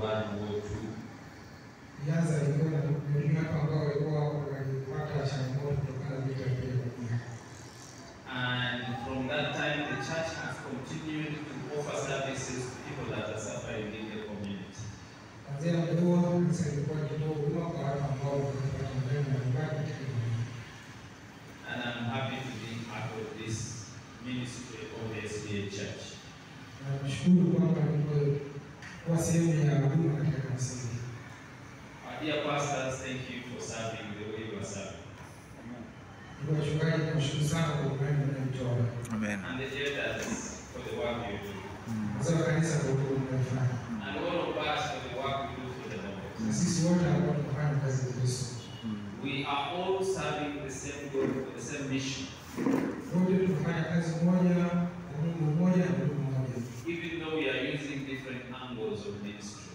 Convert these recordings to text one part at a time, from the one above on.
World War II. And from that time, the church has continued to offer services to people that are suffering in the community. And I'm happy to be part of this ministry of the SDA Church. Our dear pastors, thank you for serving the way you are serving. Amen. And the elders for the work you do. And all of us for the work we do for the Lord. We are all serving the same goal, the same mission. Even though we are using different angles of ministry.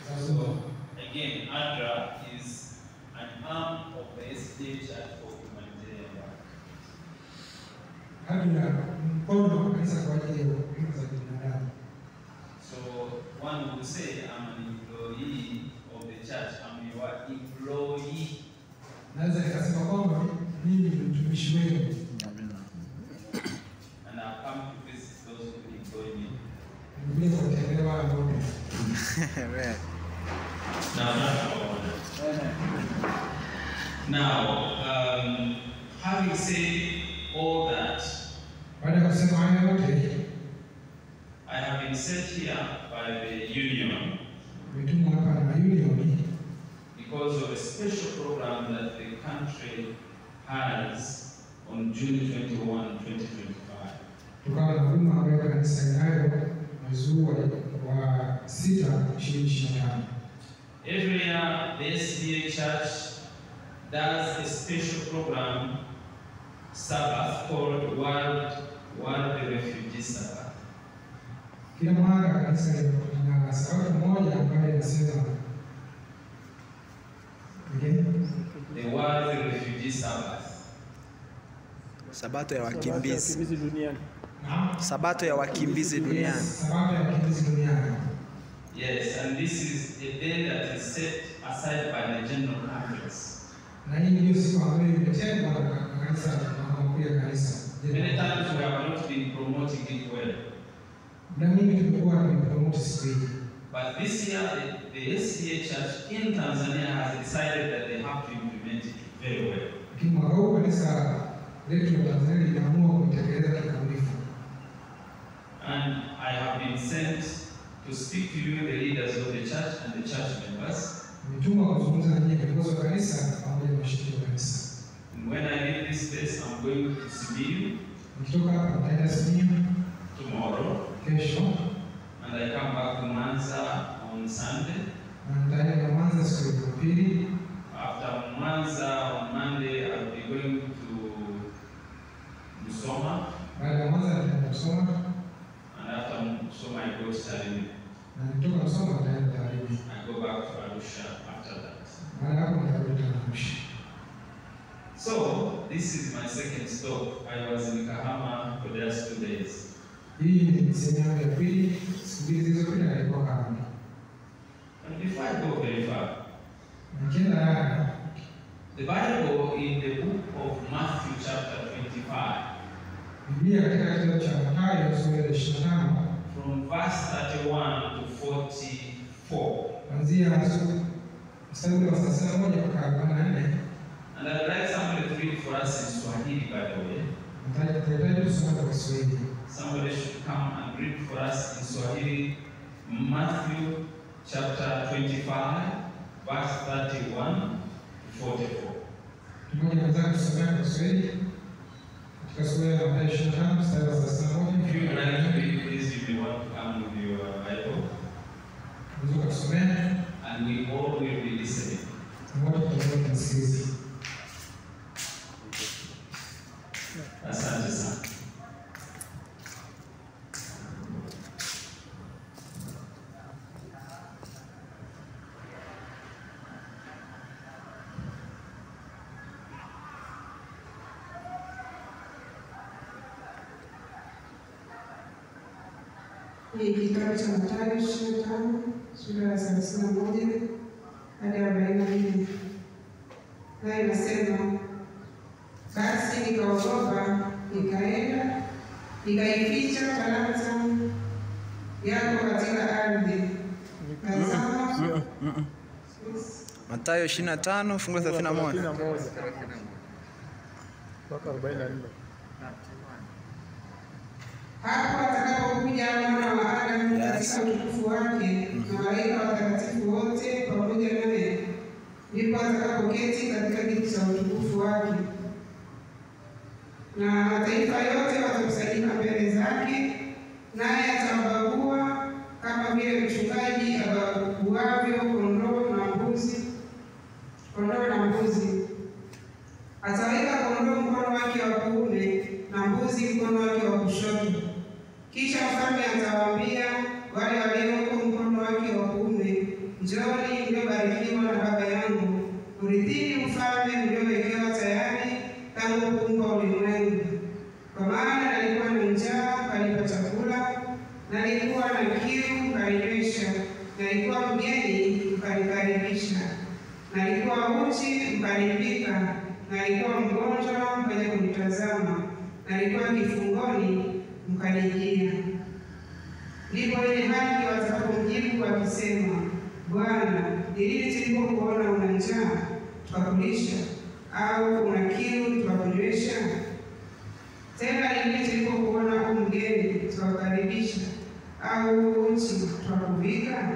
So, again, ADRA is an arm of the SDA Church for Humanitarian work. So, one would say, I'm an employee of the church, I'm your employee. And I've come to visit those who employ me. Now, having said all that, I have been sent here by the union because of a special program that the country has on June 21, 2025. Every year, the SDA Church does a special program, Sabbath, called World Refugee Sabbath. The World Refugee Sabbath. Sabato ya wakimbizi duniani. Sabato ya wakimbizi duniani. Yes, and this is a day that is set aside by the General Conference. Many times we have not been promoting it well. But this year, the SDA Church in Tanzania has decided that they have to implement it very well. And I have been sent to speak to you, the leaders of the church and the church members. And when I leave this place, I'm going to Simiyu tomorrow. And I come back to Mwanza on Sunday. After Mwanza on Monday, I'll be going to Musoma. And after Musoma, I go to Tarime. I go back to Arusha after that. So, this is my second stop. I was in Kahama for just 2 days. And before I go very far, the Bible in the book of Matthew chapter 25, from verse 31 to 44. And I'd like somebody to read for us in Swahili, by the way. Somebody should come and read for us in Swahili, Matthew chapter 25, verse 31 to 44. If you would like to read, please, if you want to come with your Bible. And we all will be listening. Asante sana. Ni kitabu cha Mathayo 25 sura ya 31 hadi 44. Na inasema, basi nikaogopa, nikaenda, nikaificha talanta yako katika ardhi. Mathayo 25 fungu la 31 mpaka 44. Hapo atakapokuja Mwana wa Adamu katika utukufu wake na malaika watakatifu wote pamoja naye, ndipo atakapoketi katika kiti cha utukufu wake. Na mataifa yote watakusanyika mbele zake, naye atawabagua kama vile mchungaji abaguavyo kondoo na mbuzi. Ataweka kondoo mkono wake wa kuume na mbuzi mkono wake wa kushoto. Kisha mfalme atawaambia wale walioko mkono wake wa kuume, njooni mliobarikiwa na Baba yangu, urithini ufalme mliowekewa tayari tangu kuumbwa ulimwengu. Kwa maana nalikuwa na njaa, mkanipa chakula, nalikuwa na kiu, mkaninywesha, nalikuwa mgeni, mkanikaribisha, nalikuwa uchi, mkanivika, nalikuwa mgonjwa, mkaja kunitazama, nalikuwa kifungoni, mkanijia. Ndipo wenye haki watakapomjibu wakisema, Bwana, ni lini tulipokuona una njaa tukakulisha, au una kiu tukakunywesha? Tena ni lini tulipokuona mgeni tukakukaribisha, au uchi tukakuvika?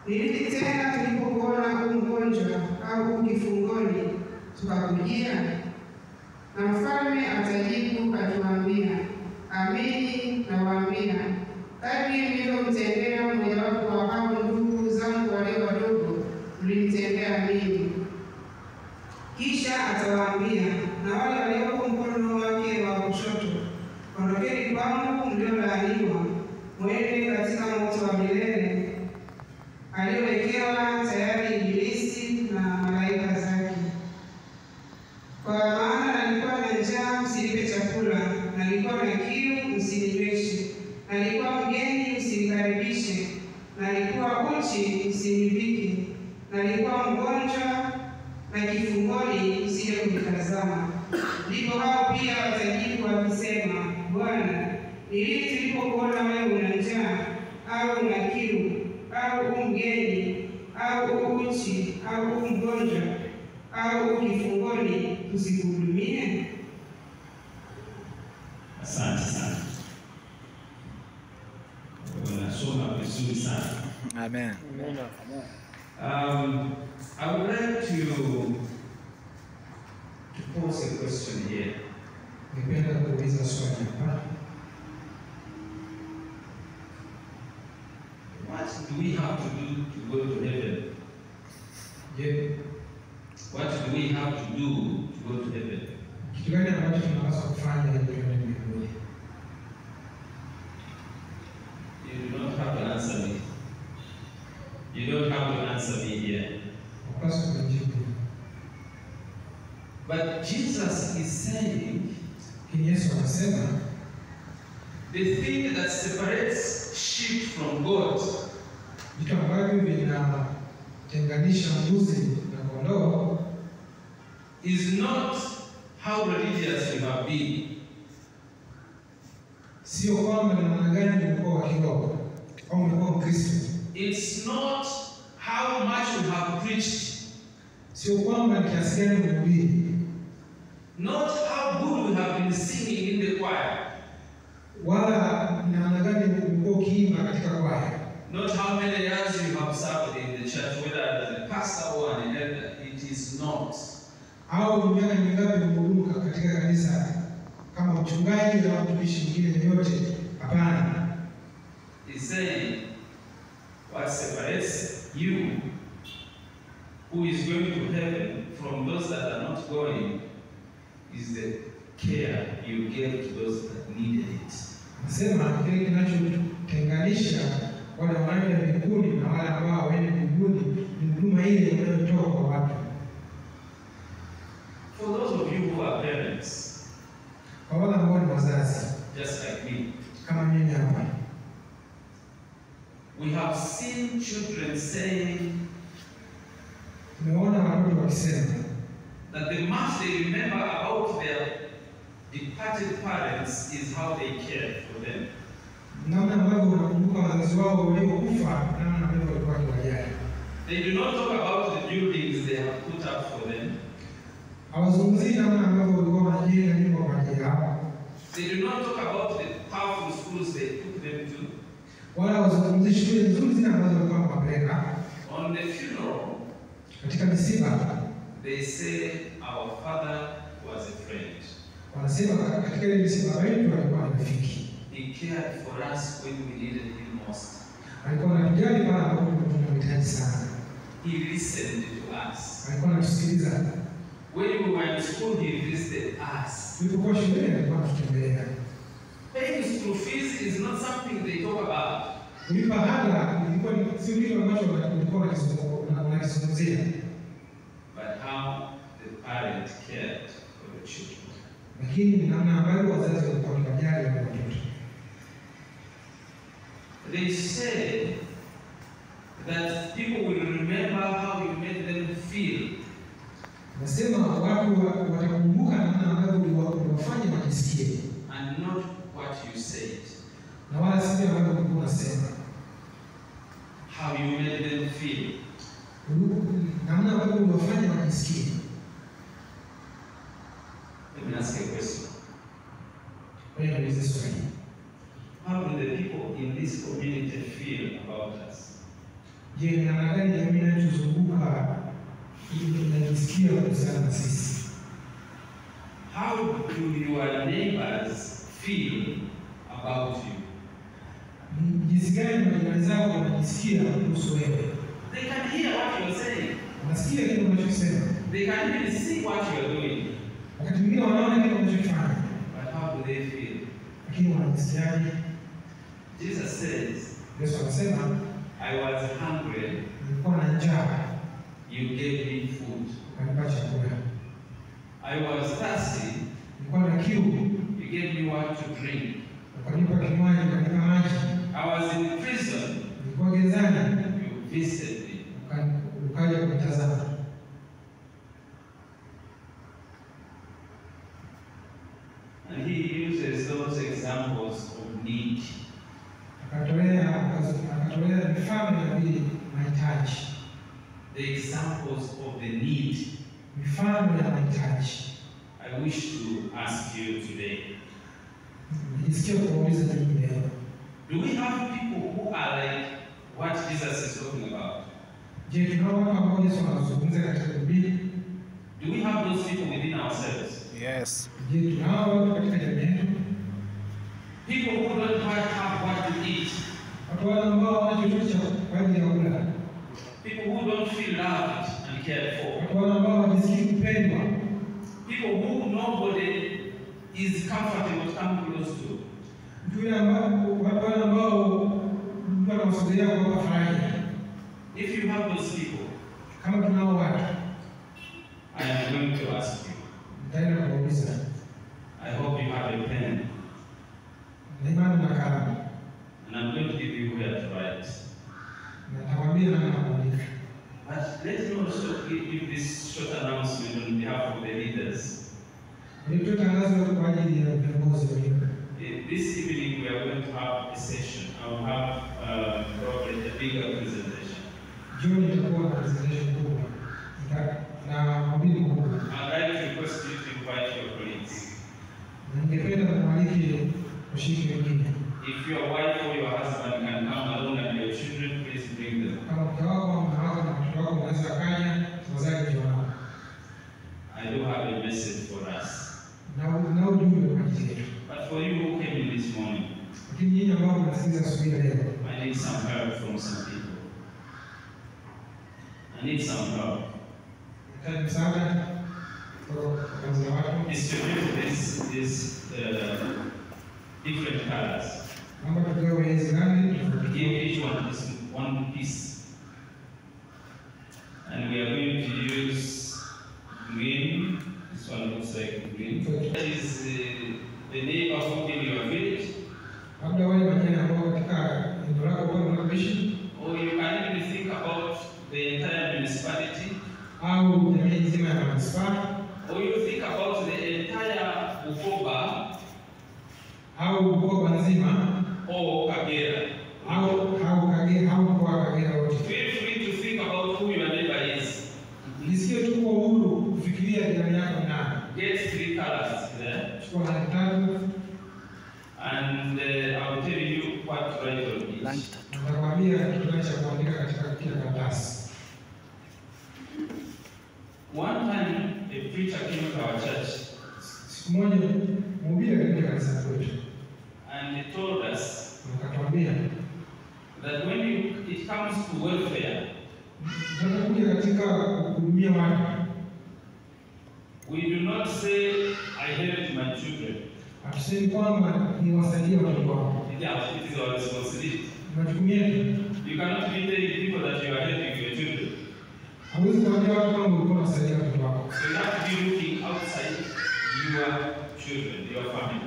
Ni lini tena tulipokuona mgonjwa au kifungoni tukakujia? Na mfalme atajibu akiwaambia, amini nawaambia, kadri mlivyomtendea mmojawapo wa hao ndugu zangu walio wadogo, mlinitendea mimi. Kisha atawaambia na wale walioko mkono wake wa kushoto, ondokeni kwangu mliolaaniwa, mwende katika moto wa milele aliowekewa tayari Ibilisi na malaika zake. Kwa maana nalikuwa na njaa, msinipe chakula, nalikuwa na kiu, msininyweshe, nalikuwa mgeni, msinikaribishe, nalikuwa uchi, msinivike, nalikuwa mgonjwa na kifungoni, msije kunitazama. Ndipo hao pia watajibu wakisema, Bwana, ni lini tulipokuona wewe una njaa, au una kiu, au mgeni, au uchi, au mgonjwa, au kifungoni, tusikuhudumie? Asante sana. Unasoma vizuri sana. Amen. I would like to pose a question here. Nipenda kuuliza swali hapa. What do we have to do to go to heaven? Je, What do we have to do to go to heaven? kitu gani ambacho tunapaswa kufanya ili tuende mbinguni? You do not have to answer me. You don't have to answer me here. Unapaswa kujibu. But Jesus is saying, Yesu anasema the thing that separates sheep from God vitu ambavyo vinatenganisha mbuzi na kondoo is not how religious you have been. sio kwamba ni namna gani umekuwa wa kiroho au umekuwa Mkristo. It's not how much you have preached. Sio kwamba ni kiasi gani umehubiri. Not how good we have been singing in the choir. Wala ni namna gani umekuwa ukiimba katika kwaya. Not how many years you have served in the church, whether as a pastor or an elder. It is not. Au miaka mingapi umehudumu katika kanisa kama mchungaji au mtumishi mwingine yote? Hapana. He's saying what separates you, who is going to heaven, from those that are not going, is the care you give to those that needed it. Nasema kile kinachotenganisha wale wanaoenda mbinguni na wale ambao hawaendi mbinguni ni huduma ile inayotoka kwa watu. For those of you who are parents, Kwa wale ambao ni wazazi just like me, kama mimi hapa, We have seen children saying tumeona watoto wakisema that the much they remember about their departed parents is how they cared for them. namna ambavyo wanakumbuka wazazi wao waliokufa, namna ambavyo walikuwa wakiwajali. They do not talk about the buildings they have put up for them. Hawazungumzii namna ambavyo walikuwa wanajenga nyumba kwa ajili yao. They do not talk about the powerful schools they took them to. Wala hawazungumzii shule nzuri zile ambazo walikuwa wanapeleka. On the funeral, katika misiba, they say our father was a friend. Wanasema katika ile misiba wetu alikuwa rafiki. He cared for us when we needed him most. Alikuwa anatujali pale ambapo tunamhitaji sana. He listened to us. Alikuwa anatusikiliza. When we were in school, he visited us. Tulipokuwa shuleni alikuwa anatutembelea. Paying school fees is not something they talk about. Kulipa ada ilikuwa si kitu ambacho walikuwa wanakizungumzia. But how the parent cared for the children. Lakini namna ambavyo wazazi walikuwa wanajali wale watoto. They said that people will remember how you made them feel. Nasema watu watakumbuka namna ambavyo uliwafanya wajisikie. And not what you said. Na wala si ambavyo ulikuwa unasema. How you made them feel. Namna ambavyo uliwafanya wajisikie. Let me ask you a question. Wewe ni swali. How do the people in this community feel about us? Je, ni namna gani jamii inayotuzunguka inajisikia kuhusiana na sisi? How do your neighbors feel about you? Jinsi gani majirani zako wanajisikia kuhusu wewe? They can hear what you are saying. Wanasikia kile unachosema. They can even see what you are doing. Wakati mwingine wanaona kile unachofanya. But how do they feel? Lakini wanajisikiaje? Jesus says, Yesu anasema, I was hungry, nilikuwa na njaa, you gave me food. ukanipa chakula. I was thirsty, Nilikuwa na kiu, you gave me what to drink. ukanipa kinywaji, ukanipa maji. I was in prison, Nilikuwa gerezani, you visited me. ukaja kunitazama. And he uses those examples of need. Akatolea mifano ya vile mahitaji. The examples of the need. Mifano ya mahitaji. I wish to ask you today. Nijisikia kuuliza jamii leo. Do we have people who are like what Jesus is talking about? Je, tunao watu ambao Yesu anazungumza katika Biblia? Do we have those people within ourselves? Yes. Je, tunao watu katika jamii yetu? People who don't quite have what to eat. Watu wale ambao hawana chochote kwa ajili ya kula. People who don't feel loved and cared for. Watu wale ambao hawajisikii kupendwa. People who nobody is comfortable to come close to. Watu wale ambao mtu anawasogelea kwa faraja. If you have those people, Kama tunao watu, I am going to ask you. nitaenda kuwauliza. I hope you have a pen. Na imani na kalamu. And I'm going to give you where to write. Na nitakwambia namna ya kuandika. But let me also give this short announcement on behalf of the leaders. Ndio tangazo kwa ajili ya viongozi wetu. This evening we are going to have a session. I will have probably a bigger presentation. Jioni tutakuwa na presentation kubwa. Na mabili kubwa. I'd like to request you to invite your colleagues. Na ningependa kumwaliki washiriki wengine. If your wife or your husband can come along and your children, please bring them. Kama mke wako, mume wako na watoto wako wanaweza kaja, tafadhali njoo nao. I do have a message for us. Na ujumbe kwa ajili yetu. But for you who came in this morning, Lakini nyinyi ambao mnasikiliza asubuhi leo, I need some help from some people. I need some help. nahitaji msaada kutoka kwa wazee wako. Distribute these different colors. Naomba tugawe hizi rangi tofauti. Give each one this one piece. And we are going to use green. This one looks like green. That is the neighborhood in your village. Labda wale majirani ambao katika eneo lako kwa mnakoishi. na manispaa. Or you think about the entire Bukoba Au Bukoba nzima. Or Kagera. Au Kagera, au mkoa Kagera wote. Feel free to think about who your neighbor is. Nisikie tu kwa uhuru kufikiria jirani yako ni nani. Get 3 colors there. Chukua rangi 3. And I'll tell you what to write on each. Nitakwambia kitu gani cha kuandika katika kila karatasi. One time a preacher came to our church. Siku moja mhubiri alikuja kanisani kwetu. And he told us akatuambia that when it comes to welfare, tunapokuja katika kuhudumia watu, we do not say I help my children. Hatusemi kwamba ni wasaidie watoto wao. It is our responsibility. Majukumu yetu. You cannot be telling people that you are helping your children. Hauwezi kuambia watu kwamba ulikuwa unasaidia watoto wako. So you have to be looking outside your children, your family.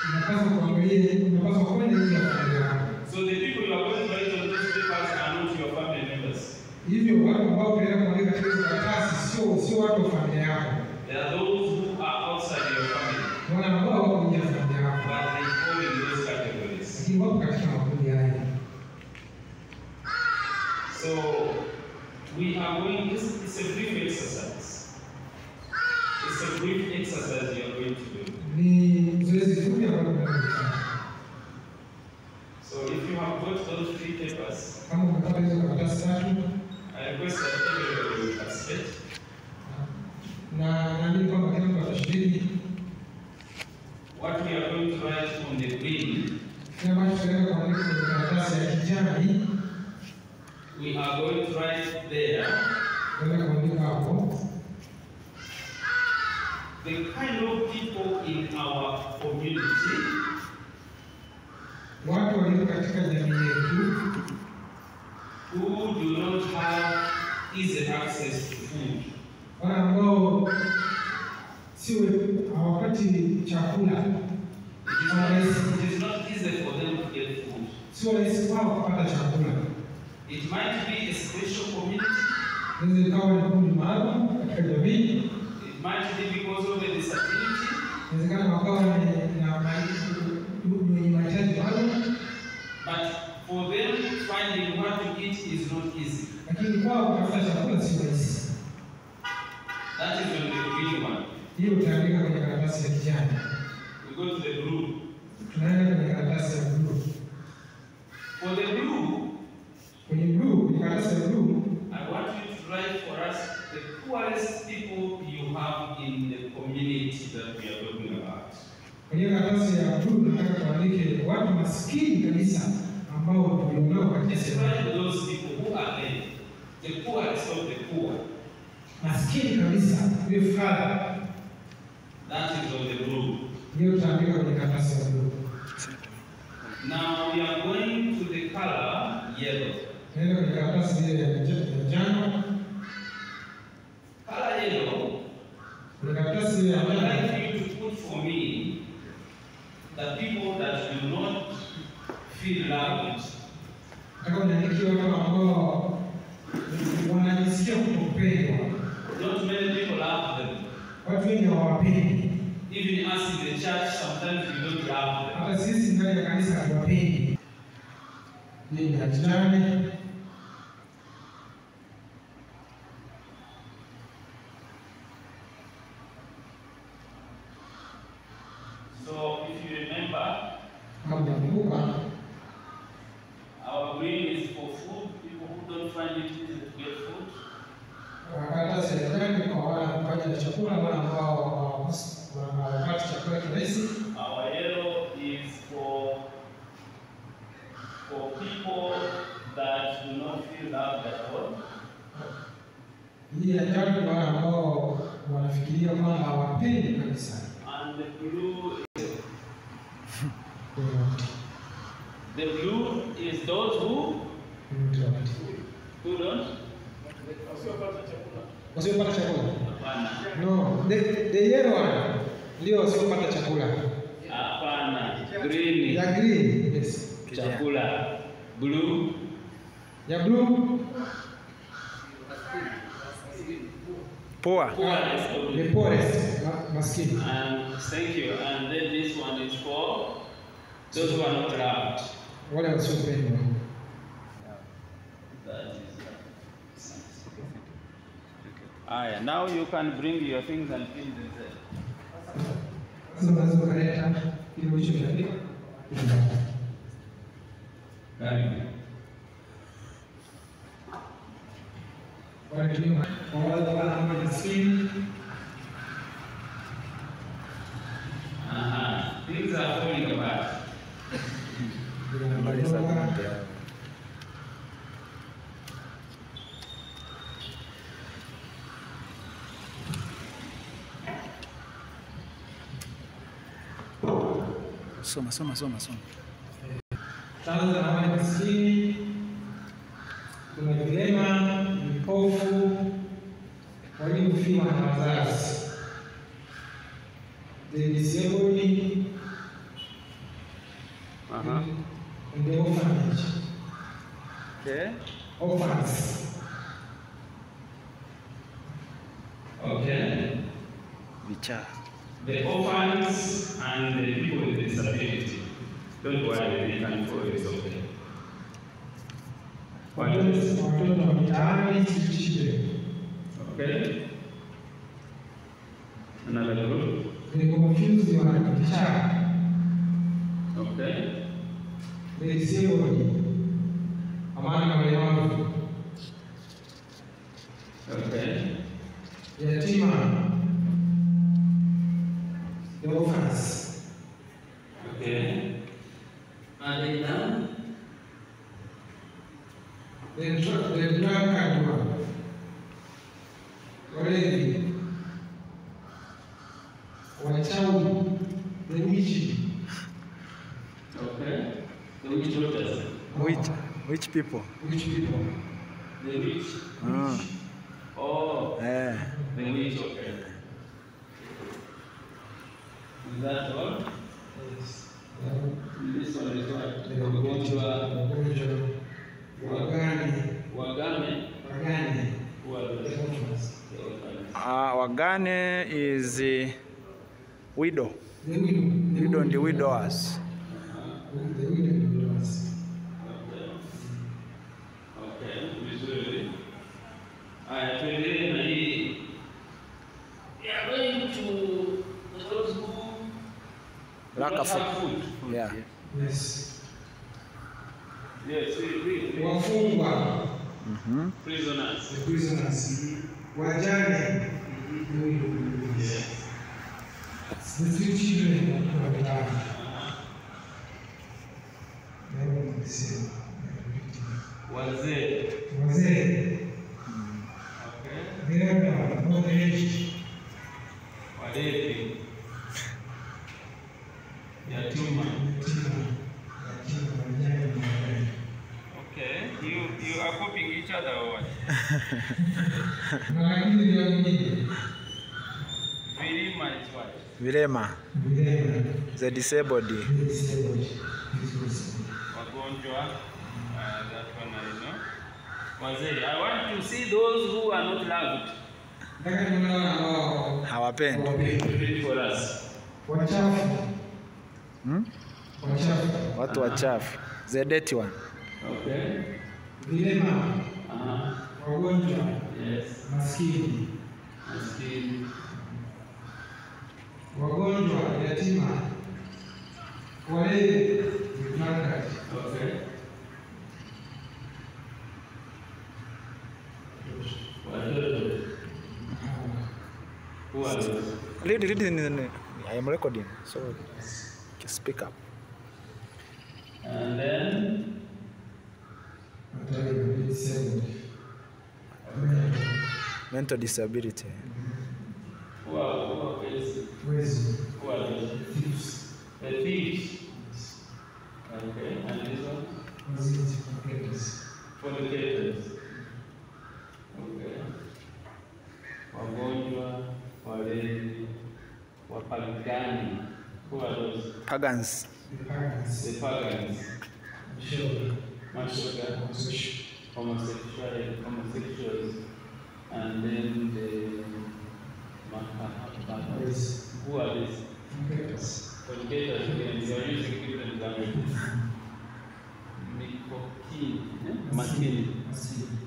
Unapaswa kuangalia, unapaswa kwenda nje ya familia yako. So the people you are going to write on those papers are not your family members. Hivyo watu ambao unaenda kuandika katika hizo karatasi sio watu wa familia yako. They are those who are outside your family. Wale ambao wako nje ya familia yako. But they fall in those categories. Lakini wapo katika makundi haya. So we are going. It's a brief exercise. It's a brief exercise you are going to do. Ni zoezi fupi ambalo tunalifanya. So if you have got those 3 papers, kama umepata hizo karatasi 3, I request that everybody will participate. Na naamini kwamba kila mtu atashiriki. What we are going to write on the green, Kila mtu ataenda kuandika kwenye karatasi ya kijani. we are going to write there Tunaenda kuandika hapo the kind of people in our community watu walio katika jamii yetu who do not have easy access to food. wale ambao hawapati chakula. It is not easy for them to get food. Sio rahisi kwao kupata chakula. It might be a special community. Inaweza ikawa ni kundi maalum katika jamii. It might be because of a disability. Inawezekana wakawa na mahitaji maalum. But for them, finding what to eat is not easy. Lakini kwao kutafuta chakula sio rahisi. That is on the green one. Hiyo utaandika kwenye karatasi ya kijani. We go to the blue. Tunaenda kwenye karatasi ya blue. For the blue, Kwenye karatasi ya blue, I want you to write for us the poorest people you have in the community that we are talking about. kwenye karatasi ya blue nataka tuandike watu maskini kabisa ambao tulionao katika Describe those people who are the poorest of the poor. maskini kabisa, ile fukara. That is on the blue. Hiyo tutaandika kwenye karatasi ya blue. Now we are going to the color yellow. Nenda kwenye karatasi ile ya njano. Color yellow. Kwenye karatasi I ya would njano like you to put for me the people that do not feel loved. nataka uniandikie watu ambao wanajisikia kutopendwa. Not many people love them. Watu wengi hawawapendi. Even us in the church, sometimes we don't love them. Hata sisi ndani ya kanisa hatuwapendi. Ni ya jirani. So if you remember, Kama unakumbuka, our green is for food, people who don't find it easy to get food. karatasi ya njano kwa wale ambao wanapata chakula, wale ambao hawapati chakula kirahisi. Our yellow is for people that do not feel loved at all. Hii ya njano kwa wale ambao wanafikiria kwamba hawapendi kabisa. And the blue is those who don't. Wasiopata chakula. Hapana. No, the yellow one ndio wasiopata chakula. Hapana. Green. Ya green, yes. Chakula. Blue. Ya blue. Poor. The poorest, maskini. And thank you. And then this one is for those who are not loved. Wale wasiopendwa. That is now you can bring your things and fill them there. Sasa unaweza kuleta kile ulichoandika. Karibu. Wale ambao maskini. Things are falling apart. Soma. Tanza na wale maskini, kuna vilema, vipofu, waliofiwa na wazazi, the disabled, and the orphanage. Orphans. Okay. Vichaa. The orphans and the people with disability. Don't worry, they can follow this, okay? Watoto wa mitaani, Okay. Another group. the confused wa vichaa. Okay. The disabled, amani na walemavu. Okay. Yatima, the orphans. Okay. Are they done? The drunkard one. Walevi, wachawi, the witch. Okay. The witch doctors. Which people? Which people? The witch. Oh. Eh. The witch, okay. Is that all? Yes. This one is what? The wagonjwa, wagane. Who are those? The orphans. Wagane is widow. The widow. Widow and the widowers. The widow and the widowers. Okay, vizuri. Haya, tuendelee na hii. We are going to those who Lack of food. Yeah. Yes. Yes, we Wafungwa. prisoners. The prisoners. Wajane. The widow. Yes. The three children of the land. Wazee. Wazee. Okay. Vilema, old age. Walevi. Yatima. Okay. You are copying each other or what? Vilima is what? Vilema. The disabled. Wagonjwa. That one I know. Wazee. I want to see those who are not loved. Hawapendi. Read for us. Wachafu. Watu wachafu. The dirty one. Okay. Vilema. Wagonjwa. Yes. Maskini. Maskini. Wagonjwa, yatima. Walevi. Drunkard. Okay. Watoto. Who are those? Read. I am recording, so speak up. And then Mental disability. who are those? Who are those? The thieves. Okay. And this one? Fornicators. Okay. Wagonjwa, walevi, wapagani. Who are those? Pagans. The pagans. Mashoga. Homosexuals. and then the who are these? Fornicators again, they are using different languages. Martin.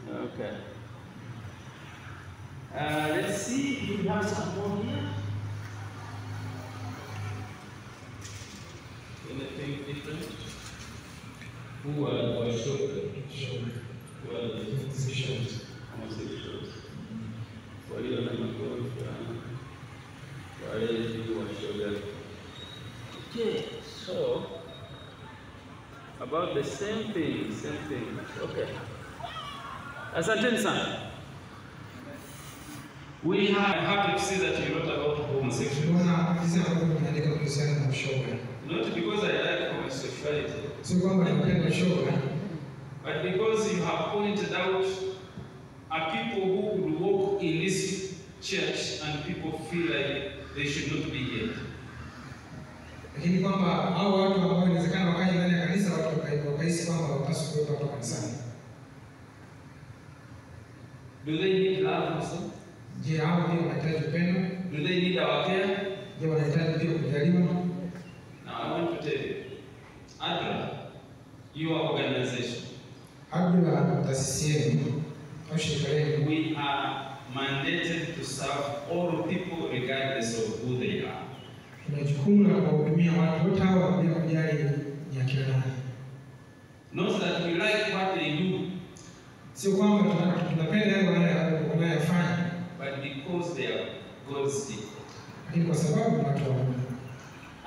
Okay. Let's see if we have some more here. Anything different? Who are the homosexuals? Who are the homosexuals? Kwa hiyo na magonjwa wale washoga. Okay, so about the same thing. Okay. Asanteni sana. We are happy to see that you wrote about homosexuality. Not because I like homosexuality, but because you have pointed out people who would walk in this church and people feel like they should not be here. Lakini kwamba hao watu ambao inawezekana wakaje ndani ya kanisa watu wakaisi kwamba hawapaswi kuwepo hapa kanisani. Do they need love also? Je, hao ndio wanahitaji upendo? Do they need our care? Je, wanahitaji pia kujaliwa? Now I want to tell you, ADRA, your organization, ADRA taasisi yenu, we are mandated to serve all people regardless of who they are. Tunajukumu la kuwahudumia watu wote hawa bila kujali ni akina nani. Not that we like what they do, sio kwamba tunapenda yale wanayofanya, but because they are God's people. Lakini kwa sababu watu wa Mungu,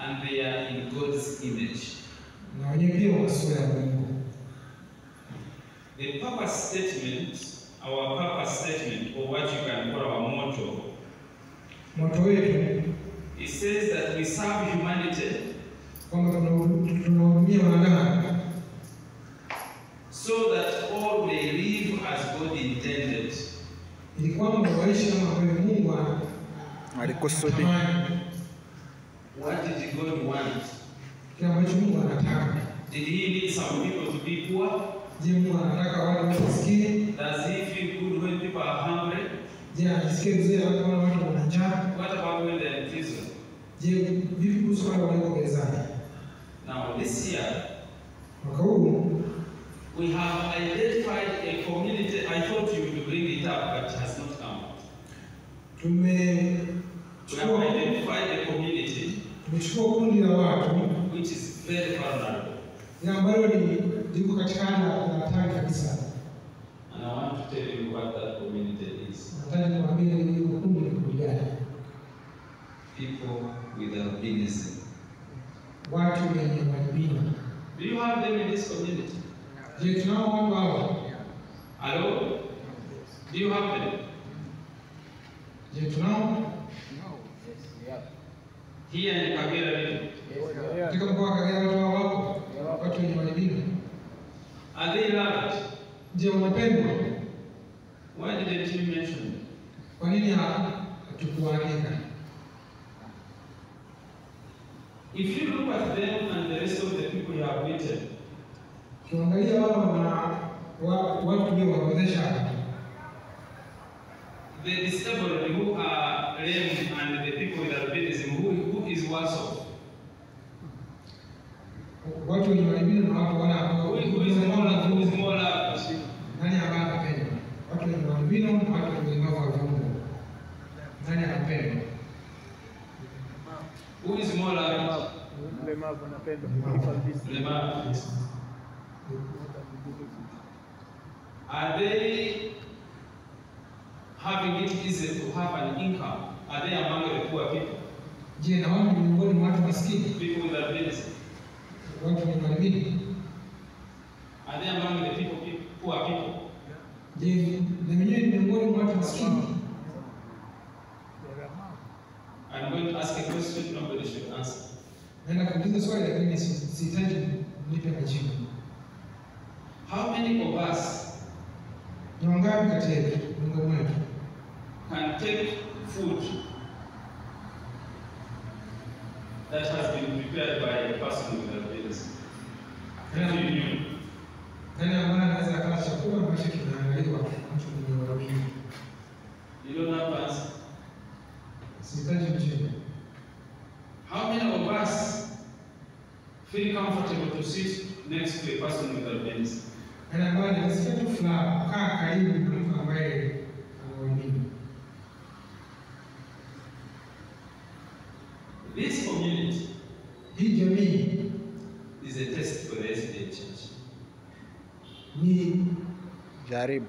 and they are in God's image. Na wenyewe pia wana sura ya Mungu. The purpose statement, our purpose statement, or what you can call our motto, wetu, it says that we serve humanity, kwamba tunahudumia wanadamu, so that all may live as God intended. Ili kwamba waishi kama vile Mungu alikusudia. What did God want? Kile ambacho Mungu anataka. Did he need some people to be poor? Je, Mungu anataka wale maskini? Does he feel good when people are hungry? Je, anasikia vizuri watu wana njaa? What about when they are in prison? Je, vipi kuhusu wale walioko gerezani? Now this year, mwaka huu, we have identified a community. I thought you would bring it up, but it has not come. We have identified a community tumechukua kundi la watu which is very vulnerable. Na ambalo liko katika hali ya hatari kabisa. And I want to tell you what that community is. Nataka niwaambie hilo kundi ni kundi gani. People with albinism. Watu wenye albino. Do you have them in this community? Je, tunao watu hao? Hello? Do you have them? Je, tunao? Here in Kagera? Katika mkoa wa Kagera watu hao wapo? Watu wenye albino. Are they loved? Je, wanapendwa? Why didn't you mention them? Kwa nini hatukuandika? If you look at them and the rest of the people you have written, kiangalia watu ndio waozesha. The disabled who are lame and the people with albinism, who is worse off? Watu wenye albino na watu who is more loved? Nani ambaye anapendwa? Watu wenye albino na watu wenye ulemavu wa viungo. Nani anapendwa? Who is more loved? Mlemavu anapendwa. Mlemavu. Are they having it easy to have an income? Are they among the poor people? Je, na wao ni miongoni mwa watu maskini? People with albinism. Watu wenye albino. Are they among the poor people? Je, na wenyewe ni miongoni mwa watu maskini? I'm going to ask a question nobody should answer. Naenda kuuliza swali lakini sihitaji nipe majibu. How many of us ni wangapi kati yetu miongoni mwetu can take food that has been prepared by a person with albinism? Nani ambaye anaweza kula chakula ambacho kimeandaliwa mtu mwenye albino? to sit next to a person with albinism. Na baada ya siku fulani kaa karibu na mtu ambaye anaamini. This community, Hii jamii is a test for the SDA Church. ni Jaribu.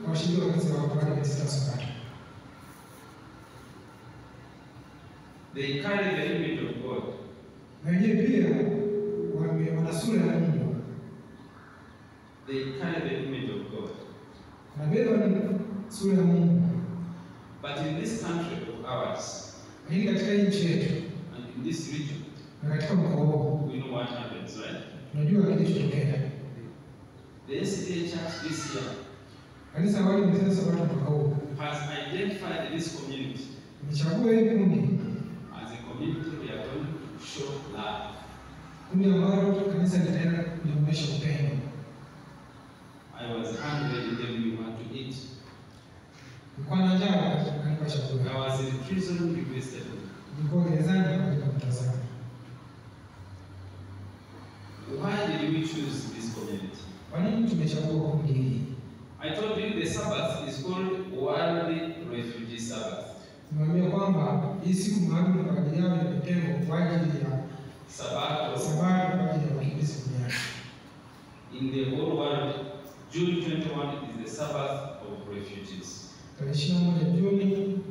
kwa shida kanisa la Waadventista Sabato. They carry the image of God. Na wenyewe pia wana sura ya Mungu. They carry the image of God. Wanabeba sura ya Mungu. But in this country of ours, Lakini katika nchi yetu and in this region, na katika mkoa huu we know what happens, right? tunajua kilichotokea. The SDA Church this year Kanisa la Waadventista Sabato mwaka huu has identified this community imechagua hili kundi as a community we are going to show love. kundi ambalo kanisa litaenda kuonyesha upendo. I was hungry and then we want to eat. Nilikuwa na njaa kanipa chakula. I was in prison requested. Nilikuwa gerezani katika kutazama. Why did we choose this community? Kwa nini tumechagua kundi hili? I told you the Sabbath is called World Refugee Sabbath. Nimeambia kwamba hii siku maalum kwa ajili yao imetengwa kwa ajili ya Sabato. Sabato kwa ajili ya wakimbizi duniani. In the whole world, June 21 is the Sabbath of refugees. Tarehe 21 Juni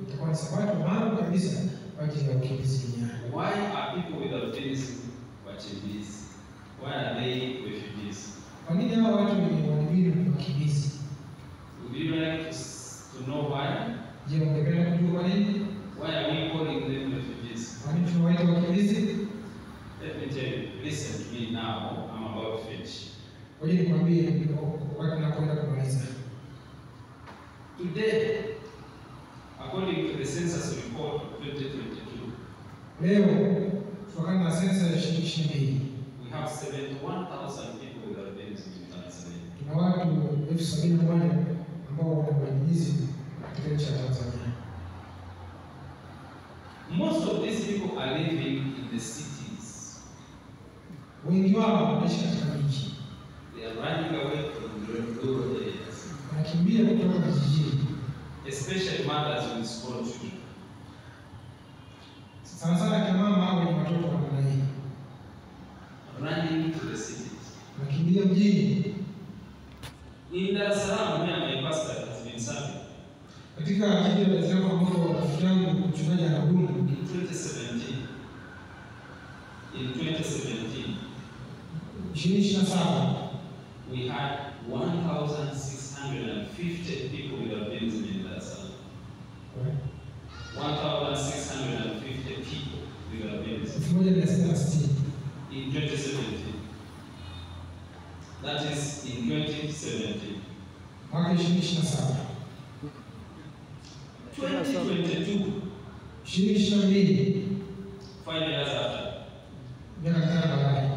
itakuwa ni Sabato maalum kabisa kwa ajili ya wakimbizi duniani. Why are people with albinism wakimbizi? Why are they refugees? Kwa nini hao watu wenye ualbino ni wakimbizi? Would you like to know why? Je, ungependa kujua kwa nini? Why are we calling them refugees? Kwa nini tunawaita wakimbizi? Let me tell you, listen to me now, I'm about to finish. Ngoja nikwambie wakati nakwenda kumaliza. Today, according to the census report of 2022, Leo kutokana na sensa ya 2022 we have 71,000 people with albinism in Tanzania. tuna watu 71,000 ambao wana ualbinizi katika nchi ya Tanzania. Most of these people are living in the cities. Wengi wao wanaishi katika miji. They are running away from the rural areas, Wanakimbia kutoka vijijini. especially mothers with small children. Sana sana kina mama au wenye watoto wa namna hii. Running to the cities. Wanakimbia mjini. In Dar es Salaam, where my pastor has been serving, Katika jiji la Dar es Salaam ambapo rafiki yangu mchungaji anadumu in 2017, 2027 we had 1,650 people with albinism in Dar es Salaam. 1,650 people with albinism 1660 in 2017. That is in 2017. mwaka 2027. 2022, 2022 5 years after, miaka mitano baadaye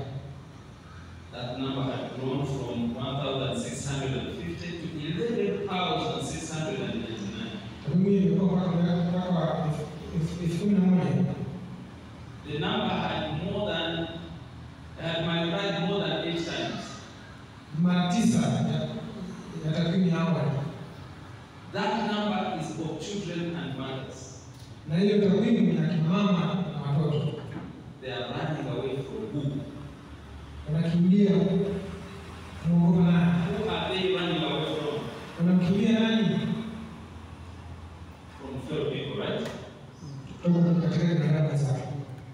that number had grown from 1,650 to 11,699. takwimu hii imekuwa mpaka 11,000. The number had multiplied more than 8 times. Mara 9 ya takwimu ya awali. That number is of children and mothers. Na hiyo takwimu ni ya kina mama na watoto. They are running away from who? Wanakimbia kuogopa nani? Who are they running away from? Wanamkimbia nani? From fellow people, right? Kutoka katika binadamu zao.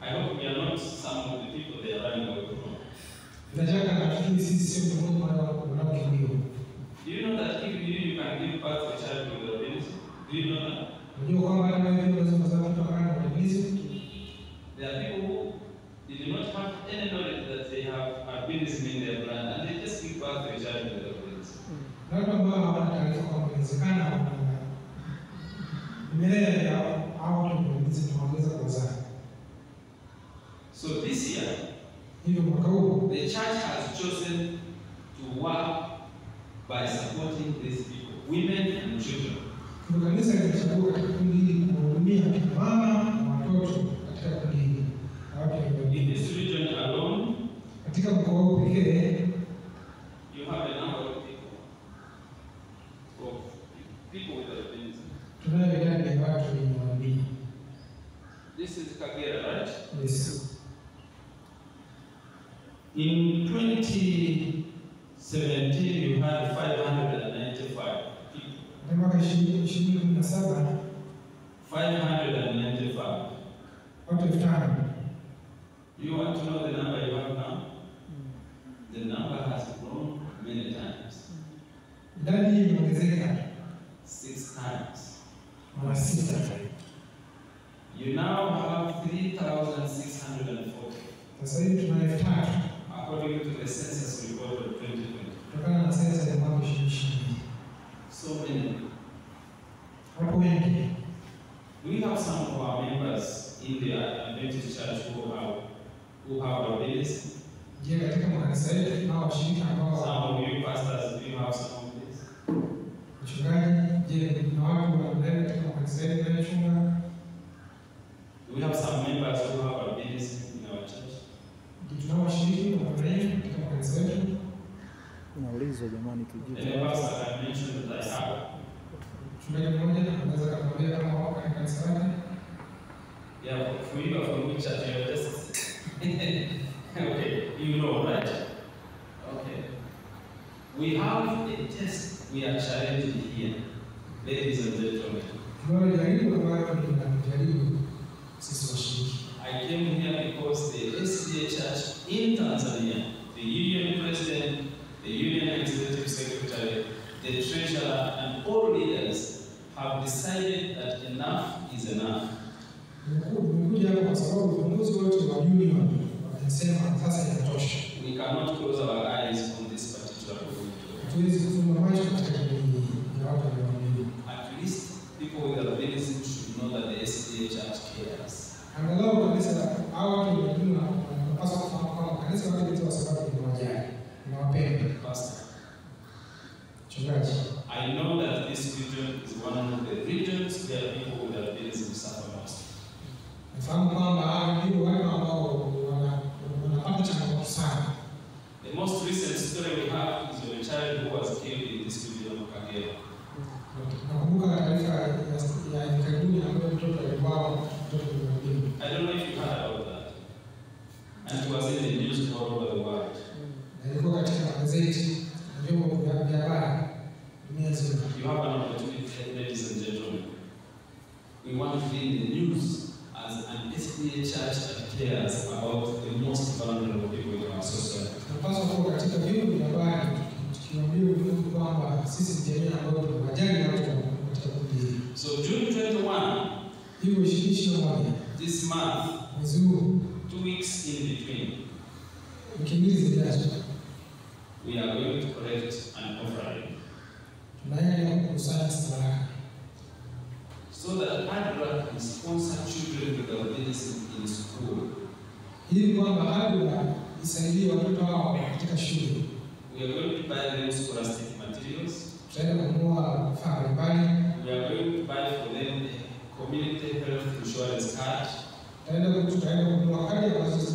I hope we are not some of the people they are running away from. Bila shaka nafikiri sisi sio miongoni mwa wanaokimbiwa. Do you know that if you can give birth to a child with albinism? Do you know that? Unajua kwamba hata wewe unaweza kuzaa mtoto ambaye ana albinism? There are people who did not have any knowledge that they have albinism in their blood and they just give birth to a child with albinism. Na watu ambao hawana taarifa kwamba inawezekana vimelea vya hao watu wenye albinism tunaweza kuzaa. So this year, Hivyo mwaka huu the church has chosen to work by supporting these people, women and children. ndio kanisa limechagua katika kundi hili kuhudumia kina mama na watoto katika kundi hili. Na watu wenye In this region alone, tupokee. You have a number of people with albinism. Tunayo idadi ya watu wenye albino. This is Kagera, right? Yes. In 2017, you had 595 people. Mwaka 2017 595. watu 5,000. You want to know the number you have now? The number has grown many times. Idadi hii imeongezeka 6 times. mara 6. You now have 3,640. Sasa hivi tuna 3,000 according to the census report of 2020. kutokana na sensa ya mwaka 2020. So many. Wapo wengi. We have some of our members in the Adventist Church who have albinism. Je, katika makanisa yetu tunao washirika ambao Some of you pastors, do you have some of this? wachungaji, je, kuna watu wanaendelea katika makanisa yetu wanachunga? We have some members who have albinism in our church. Tunao washiriki wanaendelea katika makanisa yetu. Unaulizwa jamani, tujibu. And the pastor can mention that I have. Mchungaji mmoja anaweza kutuambia kama wako katika kanisa lake. Yeah, for you from which church you are just okay, you know, right? Okay. We have a test we are challenging here, ladies and gentlemen. Tunao jaribu ambayo tunajaribu sisi washiriki. I came here because the SDA Church in Tanzania, the union president, the union executive secretary, the treasurer, and all leaders have decided that enough is enough. Nimekuja hapa kwa sababu viongozi wote wa union wanasema sasa inatosha. We cannot close our eyes on this particular problem. Hatuwezi kufumba macho katika jamii ya watu walioamini. At least people with albinism should know that the SDA Church cares. Angalau kabisa hao watu wengine wanapaswa kufahamu kwamba kanisa wake kwa sababu ni wajali, ni wapenda. Pastor, Chungaji, I know that this region is one of the regions where people with albinism suffer most. nafahamu kwamba hao ndio wale ambao wanapata changamoto sana. The most recent story we have is of a child who was killed in this region of Kagera. Nakumbuka taarifa ya karibuni ambayo mtoto aliuawa, mtoto mdogo. I don't know if you heard about that. And it was in the news all over the world. Alikuwa katika magazeti na vyombo vya habari dunia nzima. You have an opportunity, ladies and gentlemen. We want to be in the news as an SDA church that cares about the most vulnerable people in our society. Tunapaswa kuwa katika vyombo vya habari tukiwaambia ulimwengu kwamba sisi ni jamii ambayo tunawajali watu katika kundi hili. So June 21, Hivyo 2021 this month, mwezi huu 2 weeks in between, wiki mbili zijazo we are going to collect an offering tunaenda kukusanya sadaka so that ADRA can sponsor children with albinism in school. ili kwamba ADRA isaidie watoto hao katika shule. We are going to buy them scholastic materials. Tutaenda kununua vifaa mbalimbali. We are going to buy for them a community health insurance card. Tutaenda kununua kadi ambazo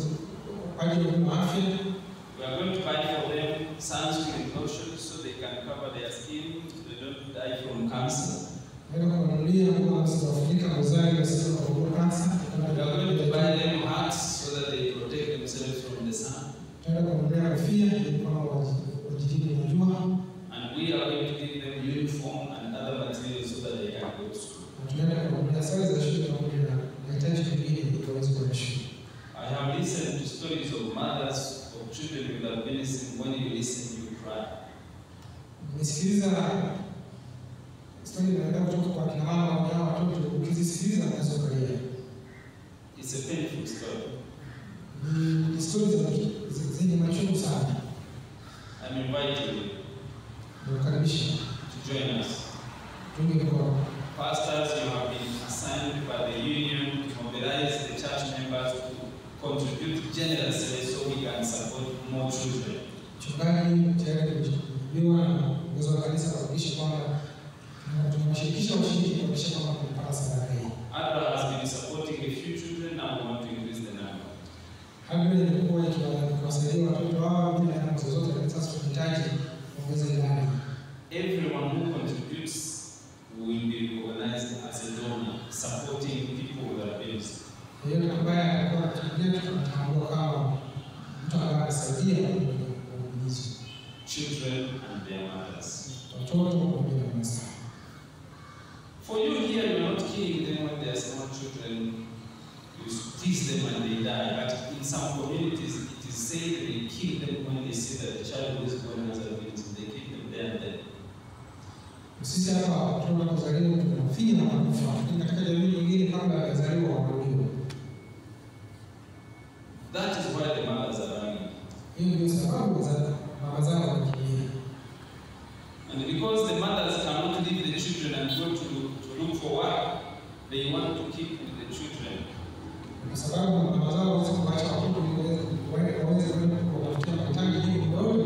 kwa ajili ya afya. We are going to buy for them sunscreen lotion so they can cover their skin, so they don't die from cancer. Tutaenda kununulia nguo ambazo zinafunika ngozi wasije kuugua kansa. We are going to buy them hats so that they protect themselves from the sun. Tutaenda kununulia kofia ili kwamba wajikinge na jua. And we are going to give them uniform and other materials so that they can go to school. Tunaenda kununulia sare za shule pamoja na mahitaji mengine ili waweze kwenda shule. I have listened to stories of mothers of children with albinism. When you listen, you cry. Nimesikiliza story kutoka kwa kina mama na watoto, ukizisikiliza unaweza kulia. It's a painful story. Ni story zenye machungu sana. I'm inviting you Nakukaribisha to join us. tunge mkono. Pastors, you have been assigned by the union to mobilize the church members to contribute generously so we can support more children. Chungaji tayari kujibiwa na uongozi wa kanisa kuhakikisha kwamba tunawashirikisha washiriki kuhakikisha kwamba tunapata sadaka hii. ADRA has been supporting a few children, now we want to increase the number. Hadi imekuwa ikiwasaidia watoto hao bila kuchangia ulinzi. Children and their mothers. Watoto pamoja na wazazi. For you here, you are not killing them when they are small children. You tease them and they die. But in some communities, it is said they kill them when they see that the child who is born has a victim. They kill them there and then. Sisi hapa watoto wanapozaliwa tunafinya na kufa. Lakini katika jamii nyingine kabla hawajazaliwa wanauliwa. That is why the mothers are running. Hiyo ndio sababu za mama zao wanakimbia. And because the mothers cannot leave the children and go to look for work, they want to keep the children. Kwa sababu mama zao waweze kuacha watoto waweze kwenda kutafuta mahitaji hiyo kidogo.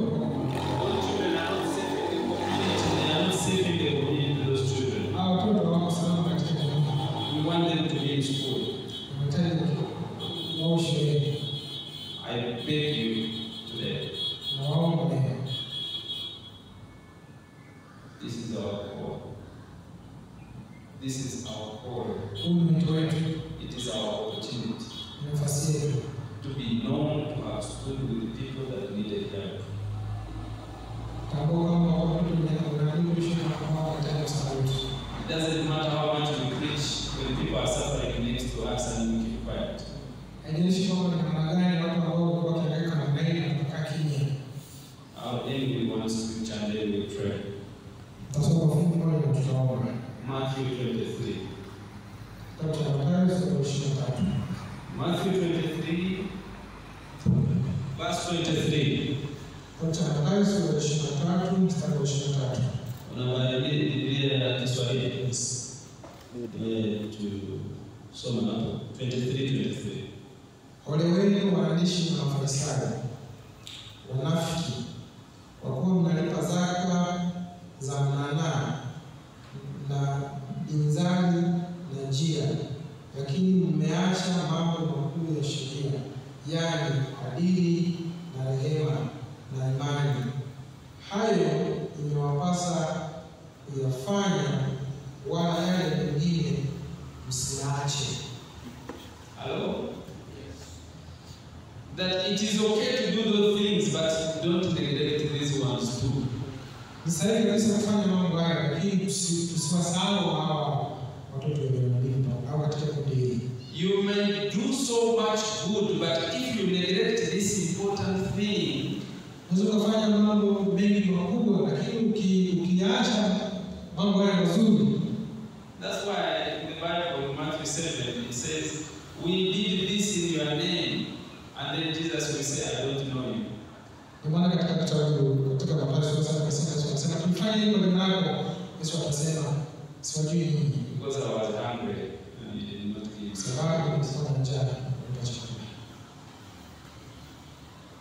All children are not safe in the community. They are not safe in the community, those children. Hao watoto wako salama katika jamii. We want them to be in school. Wanahitaji wao shuleni. I beg you today. Nawaomba leo. This is our call. This is our call. It is our opportunity to be known, to have stood with the people that needed help. It doesn't matter how much we preach when people are suffering next to us and we keep quiet. Our enemy wants scripture and then we pray. Matthew 23. Matthew 23, verse 23. Unaangalia Biblia ya Kiswahili. Tusome hapo 23:23. Ole wenu waandishi na Mafarisayo, wanafiki, kwa kuwa mnalipa zaka za mnanaa na binzari na njia, lakini mmeacha mambo makuu ya sheria, yaani adili na rehema na imani. Hayo imewapasa kuyafanya, wala yale mengine msiache. Hello? That it is okay to do those things, but don't neglect these ones too. Ni sahihi kabisa kufanya mambo haya, lakini tusiwasahau hawa watoto waliolimba au katika kundi hili. You may do so much good, but if you neglect this important thing, unaweza kufanya mambo mengi makubwa, lakini ukiacha mambo haya mazuri. That's why in the Bible, in Matthew 7, it says, "We did this in your name," and then Jesus will say, "I don't know you." Kwa maana katika kitabu katika Mathayo sasa tunasema tulifanya hivyo kwa jina lako, Yesu atasema siwajui ninyi. Because I was hungry and you did not give me. Sababu nilikuwa na njaa na chakula.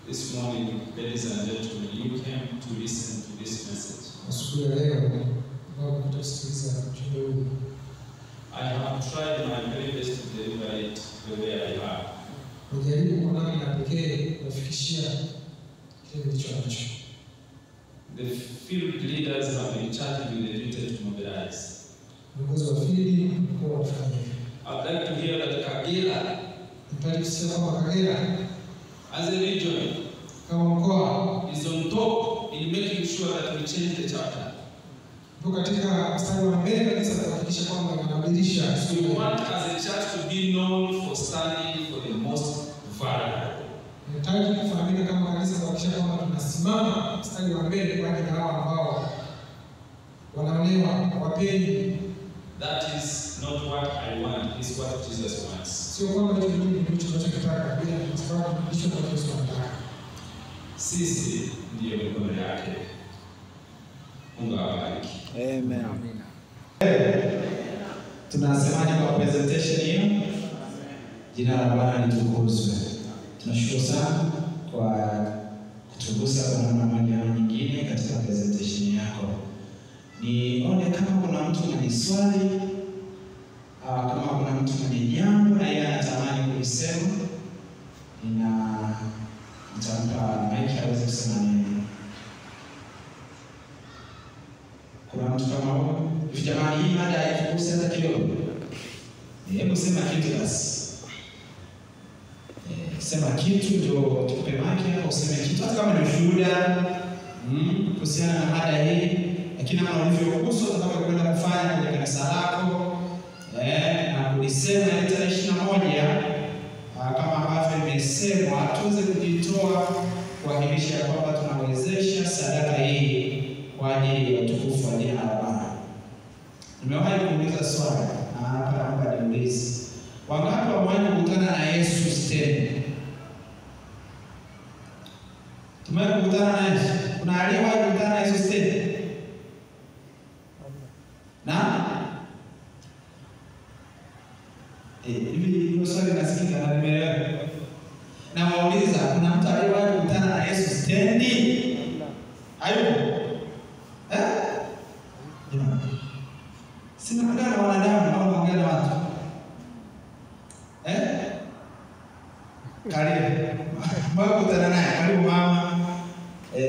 This morning, ladies and gentlemen, you came to listen to this message. Asubuhi ya leo na kusikiliza ujumbe huu. I have tried my very best to deliver it the way I have. Nijaribu kwa namna ya pekee kufikishia kile nilichonacho. The field leaders have been charged with the duty to mobilize. Viongozi wa field mkoa wafanye. I'd like to hear that Kagera, as a region, kama mkoa, is on top in making sure that we change the chapter. Katika mstari wa mbele kabisa kuhakikisha kwamba inabadilisha. We want as a church to be known for standing for the most vulnerable. Tunahitaji kufahamika kama kanisa kuhakikisha kwamba tunasimama mstari wa mbele kwa ajili ya hao ambao wanaonewa, hawapendi. That is not what I want, it's what Jesus wants. Sio kwamba hicho ndicho tunachotaka, bila sababu ndicho Yesu anataka. Sisi ndiyo mikono yake. Mungu awabariki. Amen. Tunasemaje kwa presentation hiyo? Jina la Bwana litukuzwe. Tunashukuru sana kwa kutugusa kwa namna moja au nyingine katika presentation yako. Nione kama kuna mtu mwenye swali au kama kuna mtu mwenye jambo na yeye anatamani kulisema, nitampa mic aweze kusema nini. Kuna mtu kama huyo? Jamani, hii mada haikuhusu hata kidogo. Hebu sema kitu basi. sema kitu ndio tupe maki hapo, useme kitu hata kama ni ushuhuda kuhusiana na mada hii, lakini kama ulivyokuhusu utakapokwenda kufanya kwenye kanisa lako na kulisema ile tarehe 21 kama ambavyo imesemwa, tuweze kujitoa kuhakikisha kwamba tunawezesha sadaka hii kwa ajili ya utukufu wa jina la Bwana. Nimewahi kuuliza swali na hapa niulize, wangapi wamewahi kukutana na Yesu stendi? Tumewahi kukutana na Yesu? Kuna aliyewahi kukutana na Yesu stendi? Na hivi hilo swali nasikika na nimeelewa. Na wauliza, kuna mtu aliyewahi kukutana na Yesu stendi? Hayupo. Sina muda na wanadamu au naongea na watu. Karibu. Mbona kukutana naye? Karibu mama.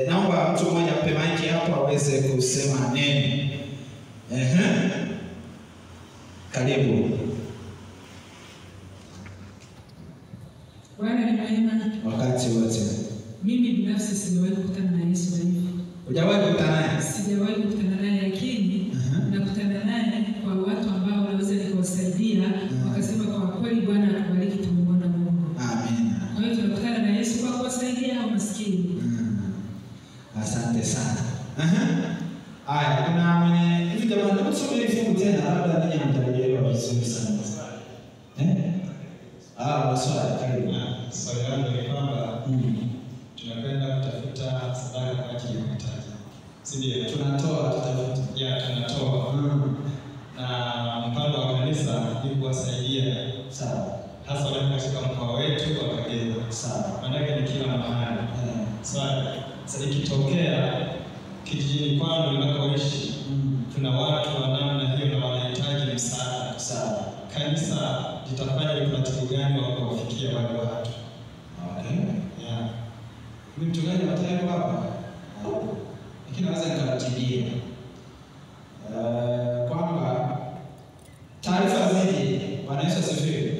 Naomba mtu mmoja mpe maiki hapo aweze kusema neno. Karibu. Bwana ni mwema Wakati wote. Mimi binafsi sijawahi kukutana na Yesu hivi. Hujawahi kukutana naye? Sijawahi kukutana naye, lakini nakutana naye kwa watu ambao wanaweza nikawasaidia wakasema kwa kweli Bwana akubariki, tumemwona Mungu. Amen. Kwa hiyo tunakutana na Yesu kwa kuwasaidia hao maskini. Asante sana. Haya, kuna mwenye hivi jamani, hebu tusome ile fungu tena, labda ninyi mtaelewa vizuri sana. Maswali karibu. Swali langu ni kwamba tunakwenda kutafuta sadaka kwa ajili ya mahitaji. Sindio? Tunatoa tunatoa. Na mpango wa kanisa ni kuwasaidia. Sawa. Hasa wale katika mkoa wetu wa Kagera. Sawa. Maana ni kila mahali. Swali, sasa ikitokea kijijini kwangu ninakoishi tuna watu wa namna hiyo na wanahitaji msaada. Sawa. Kanisa litafanya utaratibu gani wa kuwafikia wale watu? Okay. Ni mchungaji wa tayari hapa. Lakini naweza nikaratilia. Kwamba taarifa zije, Bwana Yesu asifiwe.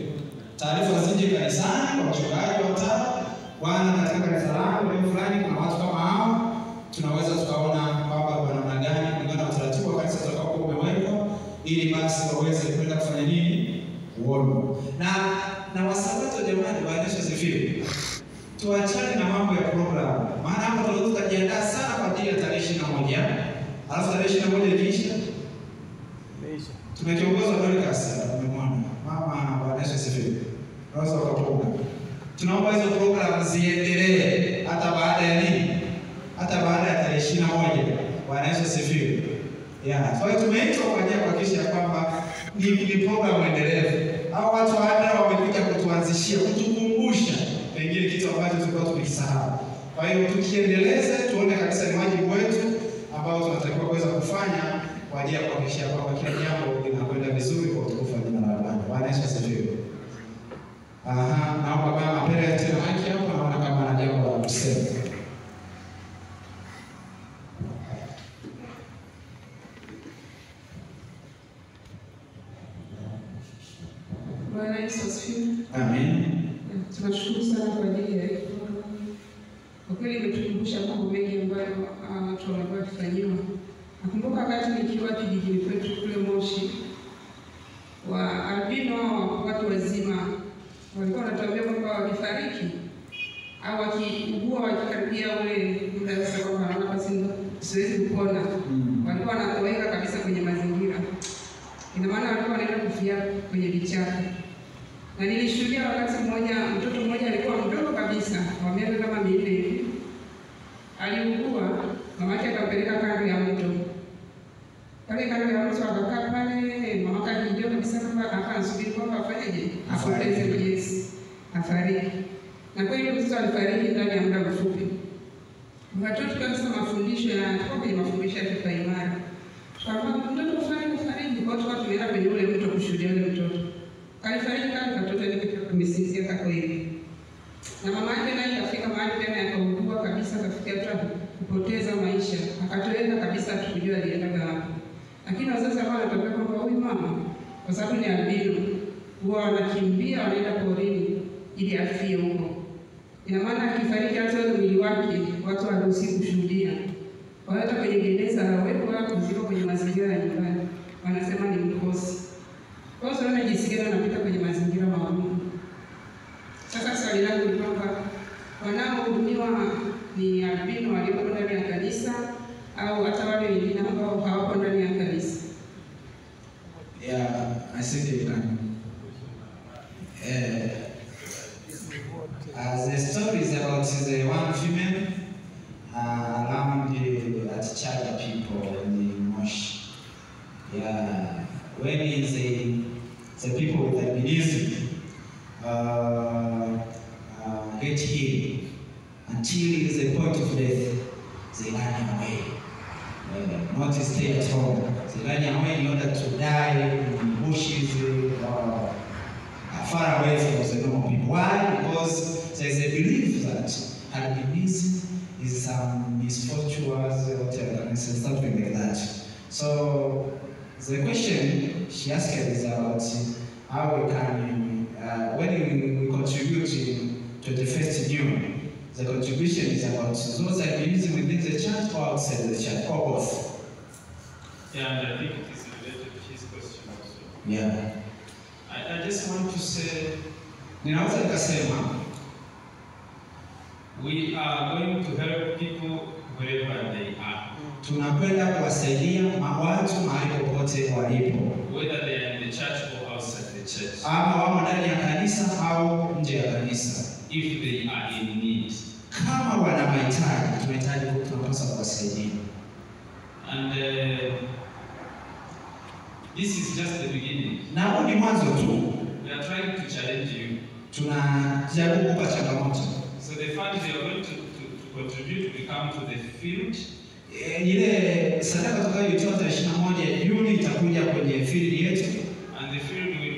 Taarifa zije kanisani kwa wachungaji wa tayari. Bwana, katika kanisa langu leo fulani kuna watu kama hao, tunaweza tukaona kwamba kwa namna gani kulingana na utaratibu wa kanisa utakapokuwa umewekwa, ili basi waweze kwenda kufanya nini? Uono. Na wasabato jamani, Bwana Yesu asifiwe. Tuachane na mambo ya program. Maana hapo tunaweza kujiandaa sana kwa ajili ya tarehe 21. Alafu tarehe 21 ikiisha, tumekiongozwa Dorcas, tumemwona. Mama, Bwana Yesu asifiwe. Tunaweza kutoka. Tunaomba hizo program ziendelee hata baada ya nini? Hata baada ya tarehe 21. Bwana Yesu asifiwe. Kwa hiyo tumeitwa kwa ajili ya kuhakikisha kwamba ni program endelevu. Hao watu hapa wamekuja kutuanzishia, kutukumbusha pengine kitu ambacho tulikuwa tumekisahau. Kwa hiyo tukiendeleze, tuone kabisa ni wajibu wetu ambao tunatakiwa kuweza kufanya kwa ajili ya kuhakikisha kwamba kila jambo linakwenda vizuri kwa utukufu wa jina la Bwana. Bwana Yesu asifiwe. Naomba mama mbele tena haki hapo, naona kama ana jambo la kusema. Bwana Yesu asifiwe. Amen. Tunashukuru sana kwa ajili ya hilo. Kwa kweli imetukumbusha mambo mengi ambayo watu wamekuwa wakifanyiwa. Nakumbuka wakati nikiwa kijijini kwetu kule Moshi, wa albino watu wazima walikuwa wanatuambia kwamba wakifariki au wakiugua wakikaribia ule muda sasa kwamba wanaona basi siwezi kupona, walikuwa wanatoweka kabisa kwenye mazingira. Ina maana walikuwa wanaenda kufia kwenye vichaka. Na nilishuhudia wakati mmoja, mtoto mmoja alikuwa mdogo kabisa, wa miaka kama 4 hivi. Aliugua, mamake akampeleka kando ya mto. Pale kando ya mto akakaa pale, mamake alijua kabisa kwamba anasubiri kwamba afanyeje? Apoteze Yesu, afariki. Na kwa hiyo mtoto alifariki ndani ya muda mfupi. Watoto tukasema mafundisho yanatoka kwenye mafundisho ya kipaimara. Tukaambia mtoto fulani kufariki, kwa hiyo tunaenda kwenye ule mto kushuhudia ule mtoto. Alifariki kama mtoto alikuwa kumisinzia kako hivi. Na mama yake naye akafika mahali tena akaugua kabisa, akafikia hata kupoteza maisha. Akatoweka kabisa, tukujua alienda wapi. Lakini wazazi wao wanataka kwamba huyu mama kwa sababu ni albino, huwa wanakimbia wanaenda porini ili afie huko. Ina maana akifariki hata mwili wake watu hawaruhusi kushuhudia. Kwa hiyo hata kwenye jeneza hawekwa kuzikwa kwenye mazingira ya nyumbani. Wanasema ni mkosi. Kwa hiyo tunaona jinsi gani anapita kwenye mazingira magumu. Sasa swali langu ni kwamba wanaohudumiwa ni albino walioko ndani ya kanisa au hata wale wengine ambao hawako ndani ya kanisa? Yeah, I think you can. The story is about the one female around at Chaga people in the Mosh. Yeah, when the people with albinism get healed until the point of death, they run away. Not to stay at home. They run away in order to die in bushes far away from the normal people. Why? Because there is a belief that albinism is some misfortune or whatever, something like that. So the question she asked is about how we can, when we contribute to the first union, the contribution is about those albinism within the church or outside the church, or both. Yeah, and I think it is related to his question also. Yeah. I just want to say, ninaweza nikasema, we are going to help people wherever they are. Tunakwenda kuwasaidia watu mahali popote walipo. Whether they are in the church or outside the church. Ama wamo ndani ya kanisa au nje ya kanisa. If they are in need. Kama wana mahitaji, tunapaswa kuwasaidia. And this is just the beginning. Na huu ni mwanzo tu. We are trying to challenge you. Tunajaribu kukupa changamoto. So the funds we are going to contribute will come to the field. Ile sadaka tutakayoitoa tarehe 21 Juni itakuja kwenye field yetu. And the field will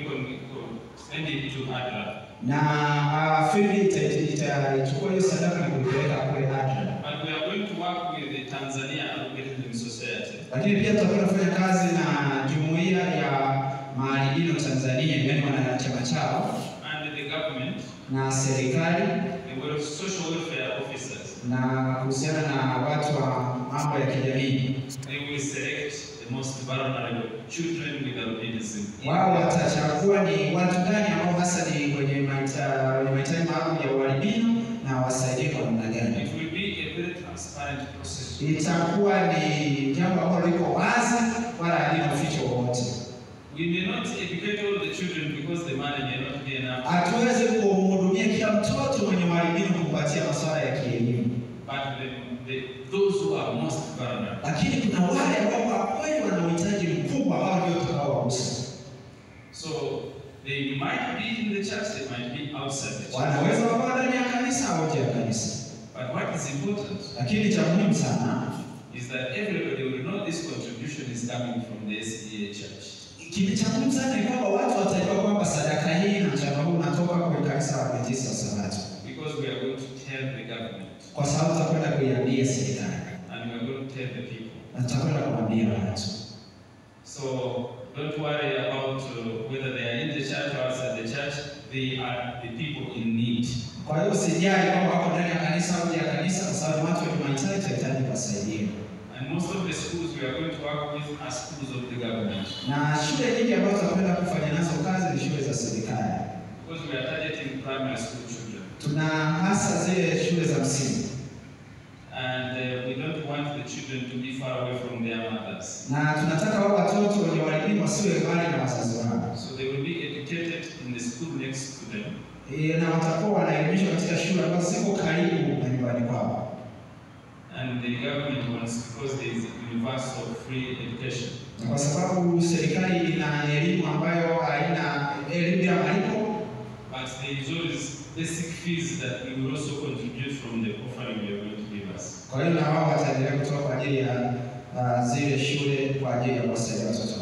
send it to ADRA. Na field itachukua hiyo sadaka na kuipeleka kule ADRA. But we are going to work with the Tanzania Albinism Society. Lakini pia tutakwenda kufanya kazi na jumuiya ya maalbino Tanzania, yani wanachama chao, and the government, na serikali, the social welfare officers, na kuhusiana na watu wa mambo ya kijamii. They will select the most vulnerable children with albinism. Wao watachagua ni watu gani ambao hasa ni kwenye mahitaji maalum ya ualbino na wasaidie kwa namna gani. It will be a very transparent process. Itakuwa ni jambo ambalo liko wazi wala halina uficho wowote. We may not educate all the children because the money may not be enough. Hatuwezi kumhudumia kila mtoto mwenye ualbino kumpatia masuala ya kielimu. But those who are most vulnerable. Lakini kuna wale ambao kwa kweli wana uhitaji mkubwa ambao ndio tutakaowagusa. So they might be in the church, they might be outside the church. Wanaweza kuwa ndani ya kanisa au nje ya kanisa. But what is important, lakini cha muhimu sana, is that everybody will know this contribution is coming from the SDA church. Kile cha muhimu sana ni kwamba watu watajua kwamba sadaka hii na mchango huu unatoka kwa kanisa la Adventista wa Sabato. Because we are going to tell the government. Kwa sababu tutakwenda kuiambia serikali. And we are going to tell the people. Na tutakwenda kuambia watu. So don't worry about whether they are in the church or outside the church. They are the people in need. Kwa hiyo usijali kwamba wako ndani ya kanisa au nje ya kanisa, kwa sababu watu wenye mahitaji tunahitaji kuwasaidia. And most of the schools we are going to work with are schools of the government. Na shule nyingi ambazo tutakwenda kufanya nazo kazi ni shule za serikali. Because we are targeting primary school children. Tuna hasa zile shule za msingi. And we don't want the children to be far away from their mothers. Na tunataka wao watoto wenye walimu wasiwe mbali na wazazi wao. So they will be educated in the school next to them. Na watakuwa wanaelimishwa katika shule ambazo ziko karibu na nyumbani kwao. And the government wants, because there is universal free education. Kwa sababu serikali ina elimu ambayo haina elimu ya malipo. But there is always basic fees that we will also contribute from the offering you are going to give us. Kwa hiyo na wao wataendelea kutoa kwa ajili ya zile shule kwa ajili ya kuwasaidia watoto.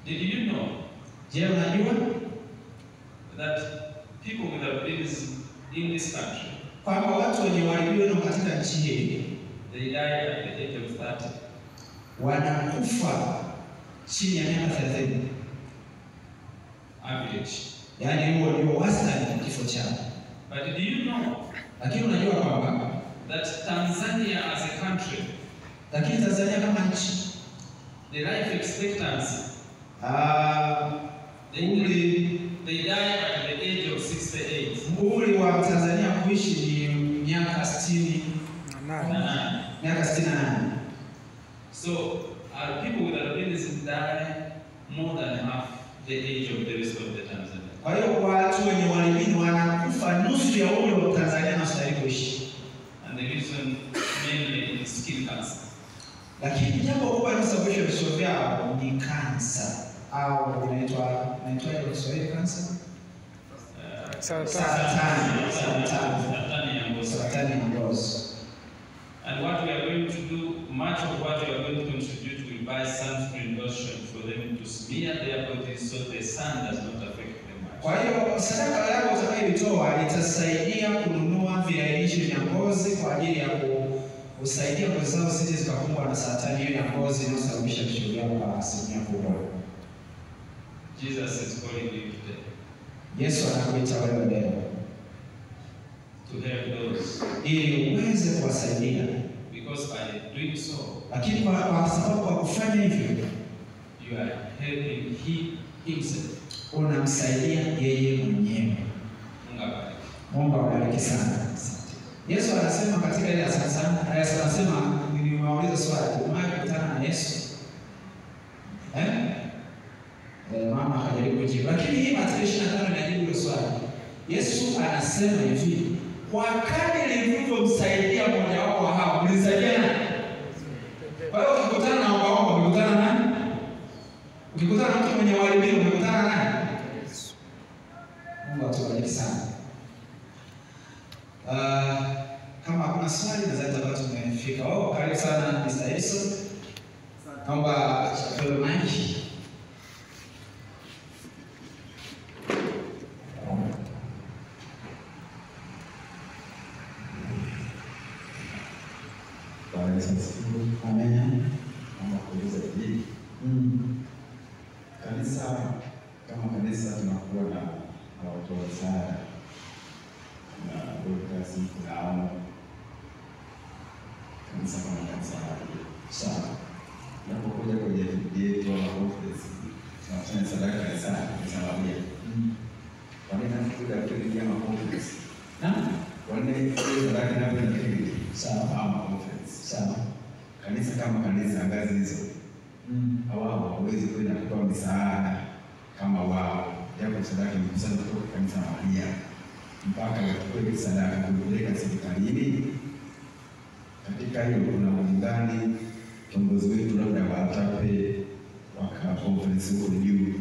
Did you know? Je, unajua that people with albinism in this country, kwamba watu wenye ualbino katika nchi hii, they die at the age of 30. Wanakufa chini ya miaka 30. Average. Yaani huo ndio wastani wa kifo chao. But do you know Lakini unajua kwamba that Tanzania as a country, lakini Tanzania kama nchi, the life expectancy, they die at the age of 68. Umri wa Tanzania kuishi ni miaka 68. Miaka 68. So our people with albinism die more than half the age of the rest of the Tanzania. Kwa hiyo watu wenye ualbino wanakufa nusu ya umri wa Tanzania wanastahili kuishi. And the reason mainly is skin cancer. Lakini jambo kubwa linalosababisha vifo vyao ni kansa au inaitwa kwa Kiswahili kansa? Saratani ya ngozi. And what we are going to do, much of what we are going to contribute, we buy sunscreen lotion for them to smear their bodies so the sun does not affect them much. Kwa hiyo sadaka yako utakayoitoa itasaidia kununua viailisho vya ngozi kwa ajili ya kusaidia ngozi zao zisije zikakumbwa na saratani hiyo ya ngozi inayosababisha vifo vyao kwa asilimia kubwa. Jesus is calling you today. Yesu anakuita wewe leo to help those. Ili uweze kuwasaidia. Because by doing so, lakini kwa sababu kwa kufanya hivyo, you are helping himself. Unamsaidia yeye mwenyewe. Mungu awabariki sana. Yesu anasema katika ile Yesu anasema, nilimwauliza swali, umekutana na Yesu? Mama akajaribu kujibu. Lakini hii Mathayo 25 inajibu ile swali. Yesu anasema hivi, kwa kadri nilivyomsaidia mmoja wao hao, mlisaidia nani? Kwa hiyo ukikutana na wao, umekutana nani? Ukikutana na mtu mwenye ualbino, umekutana nani? Mungu atubariki sana. Kama hakuna swali, nadhani tutakuwa tumefika. Karibu sana Mr. Edison. Naomba chukue mic. Amen. Mama kuuliza hivi. Kanisa kama kanisa tunakuwa na watu wa sana na broadcast na kanisa kama kanisa hili. Sawa. Napokuja kwenye video au conference tunafanya sadaka sana kwa sababu ya kwa nini tunakuja kwenye kama conference? Kwa nini tunakuja sadaka na kwenda kwenye sawa conference? Sawa. Kanisa kama kanisa ngazi hizo hawao hawezi kwenda kutoa misaada kama wao, japo sadaka ni kusanya kutoka kanisa Maria mpaka wachukue sadaka kupeleka serikalini. Katika hiyo kuna muungani kiongozi wetu labda watape waka conference huko juu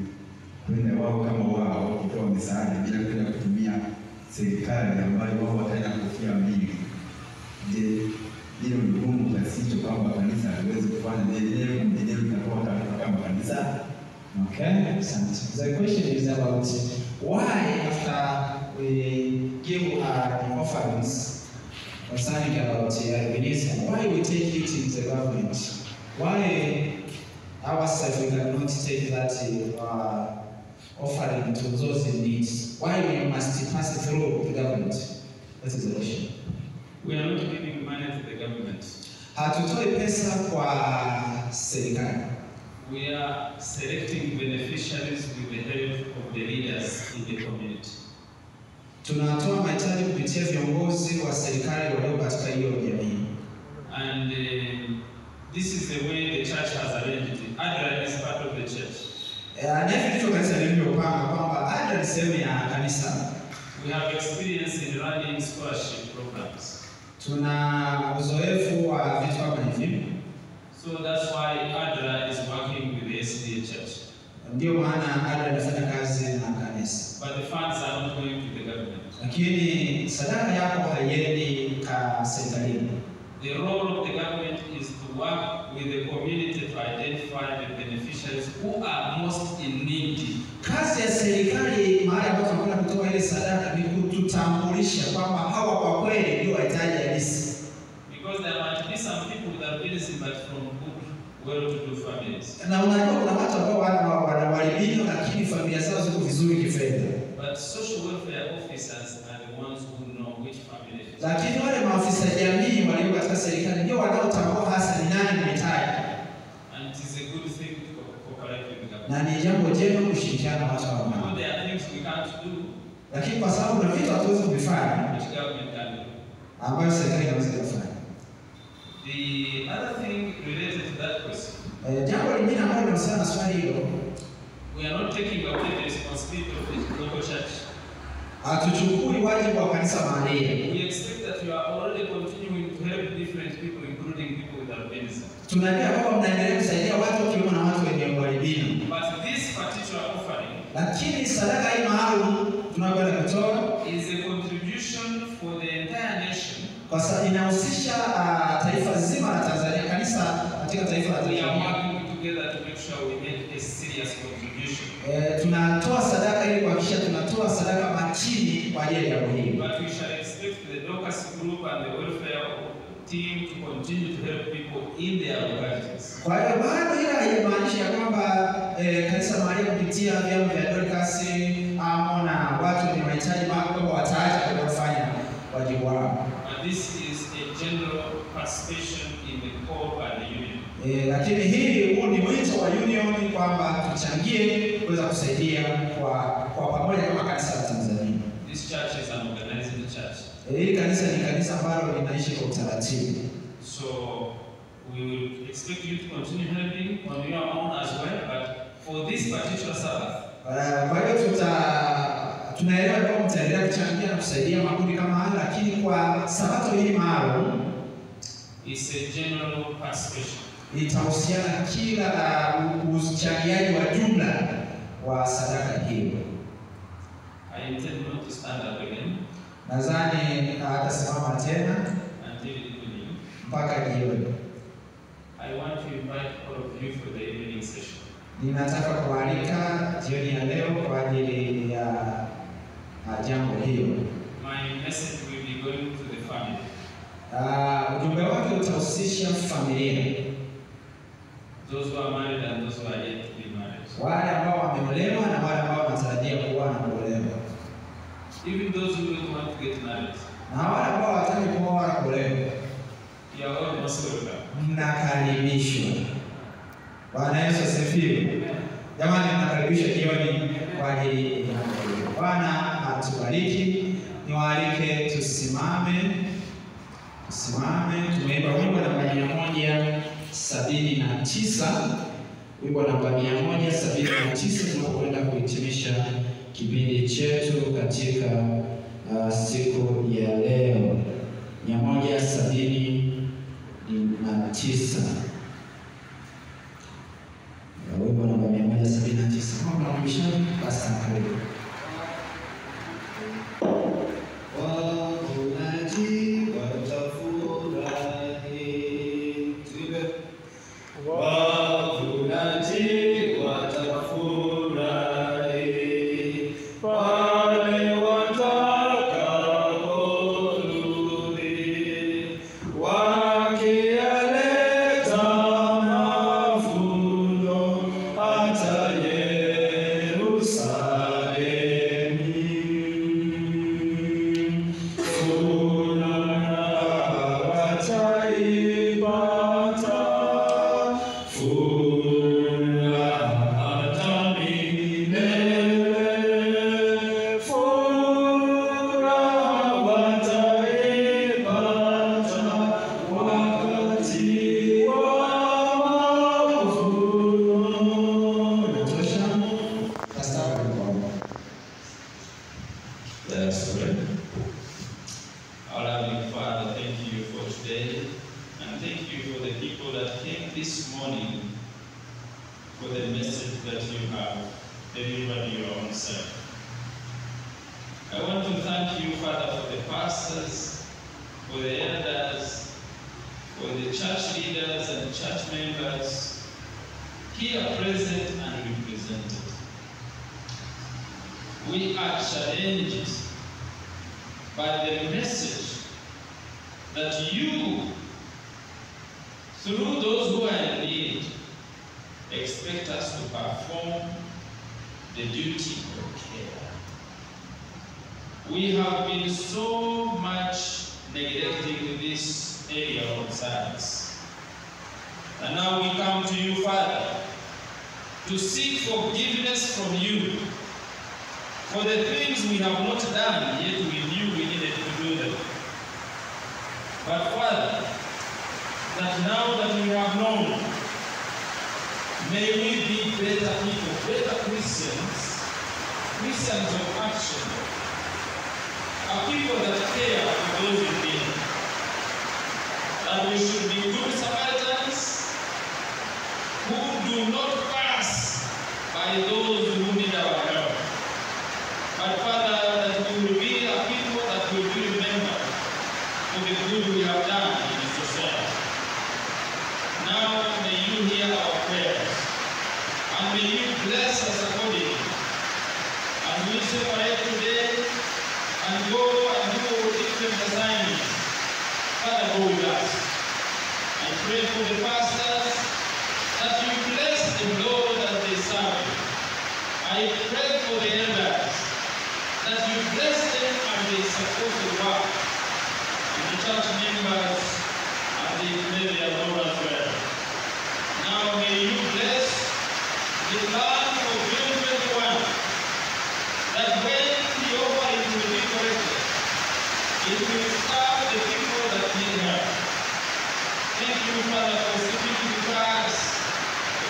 kwenda wao kama wao kutoa misaada bila kwenda kutumia serikali ambayo wao wataenda kufia mbili. Je, hilo ni ngumu kiasi hicho kwamba kanisa haliwezi kufanya lenyewe linatoa taarifa kama kanisa? Okay, so the question is about why after we give our offerings concerning about albinism, why we take it in the government? Why ourselves we cannot take that offering to those in need? Why we must pass it through the government? That is the question. We are not giving money to the government. Hatutoi pesa kwa serikali. We are selecting beneficiaries with the help of the leaders in the community. Tunatoa mahitaji kupitia viongozi wa serikali walio katika hiyo jamii. And this is the way the church has arranged it. ADRA is part of the church. Ndivyo kanisa lilivyopanga kwamba ADRA ni sehemu ya kanisa. We have experience in running scholarship programs. Tuna uzoefu wa vitu kama hivi. So that's why ADRA is working with the SDA Church. Ndio maana ADRA inafanya kazi na kanisa. But the funds are not going to the government. Lakini sadaka yako haiendi kwa serikali. The role of the government is to work with the community to identify the beneficiaries who are most in need. Kazi ya serikali mahali ambapo tunakwenda kutoa ile sadaka ni kututambulisha kwamba hawa kwa kweli ndio wahitaji halisi. Because there might be some people with albinism but from good, well-to-do families. Na unajua kuna watu ambao wana albinism lakini familia zao ziko vizuri kifedha. But But social welfare officers are the ones who know which family. Lakini wale maafisa jamii walio katika serikali ndio wanaotambua hasa ni nani mhitaji. And it is a good thing to cooperate with the government. Na ni jambo jema kushirikiana na watu wa But there are things we can't do. Lakini kwa sababu kuna vitu hatuwezi kuvifanya Which government can do. Ambayo serikali inaweza kufanya. The other thing related to that question. Jambo lingine ambalo linahusiana na swali hilo. We are not taking away the responsibility of the local church. Hatuchukui wajibu wa kanisa mahali. We expect that you are already continuing to help different people, including people with albinism. Tunajua kwamba mnaendelea kusaidia watu wakiwemo na watu wenye ualbino. But this particular offering, lakini sadaka hii maalum tunayokwenda kutoa is a contribution for the entire nation. Kwa sababu inahusisha taifa zima la Tanzania, kanisa katika taifa la Tanzania. We are working together to make sure we make a serious contribution. Tunatoa sadaka ili kuhakikisha tunatoa sadaka makini kwa ajili ya muhimu. But we shall expect the Dorcas group and the welfare team to continue to help people in their localities. Kwa hiyo bado hilo haimaanisha kwamba kanisa mahali kupitia vyama vya Dorcas na watu wenye mahitaji maalum wataacha kufanya wajibu wao. And this is a general participation in the call by the union. Lakini huu ni wito wa union kwamba tuchangie kuweza kusaidia kwa pamoja kama kanisa la Tanzania. This church is an organizing church. Hii kanisa ni kanisa ambalo linaishi kwa utaratibu. So we will expect you to continue helping on your own as well, but for this particular Sabbath. Kwa hiyo tunaelewa kwamba mtaendelea kuchangia na kusaidia makundi kama haya, lakini kwa sabato hii maalum is a general participation. Itahusiana kila uchangiaji wa jumla wa sadaka hiyo. I intend not to stand up again. Nadhani atasimama tena until evening. Mpaka jioni. I want to invite all of you for the evening session. Ninataka kualika jioni ya leo kwa ajili ya jambo hilo. My message will be going to the family. Ujumbe wake utahusisha familia. Those who are married and those who are yet to be married. Wale ambao wameolewa na wale ambao wanatarajia kuwa na kuolewa. Even those who don't want to get married. Na wale ambao hawataki kuoa wala kuolewa. You are all most welcome. Mnakaribishwa. Bwana Yesu asifiwe. Jamani, mnakaribishwa jioni kwa ajili ya Bwana atubariki. Niwaalike tusimame. Tumeimba wimbo namba 179. Wimbo namba 179 tunapokwenda kuhitimisha kipindi chetu katika siku ya leo. 179. Wimbo namba 179. Kama mnamshana basi karibu. We have been so much neglecting this area of service. And now we come to you, Father, to seek forgiveness from you for the things we have not done, yet we knew we needed to do them. But Father, that now that we have known, may we be better people, better Christians, Christians of action, a people that care for those in need. That we should be good Samaritans who do not pass by those who need our help. But Father, that we will be a people that will be remembered for the good we have done in this society. Now may you hear our prayers, and may you bless us accordingly. As we separate today and go and do different assignments, Father, go with us. I pray for the pastors that you bless them, Lord, as they serve you. I pray for the elders that you bless them as they support the work, and the church members as they play their role as well. Now may you bless the plan for 2021, that when the offering will be collected, it will serve the people that need help. Thank you, Father, for speaking to us.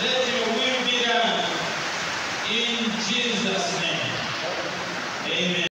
Let your will be done in Jesus' name. Amen.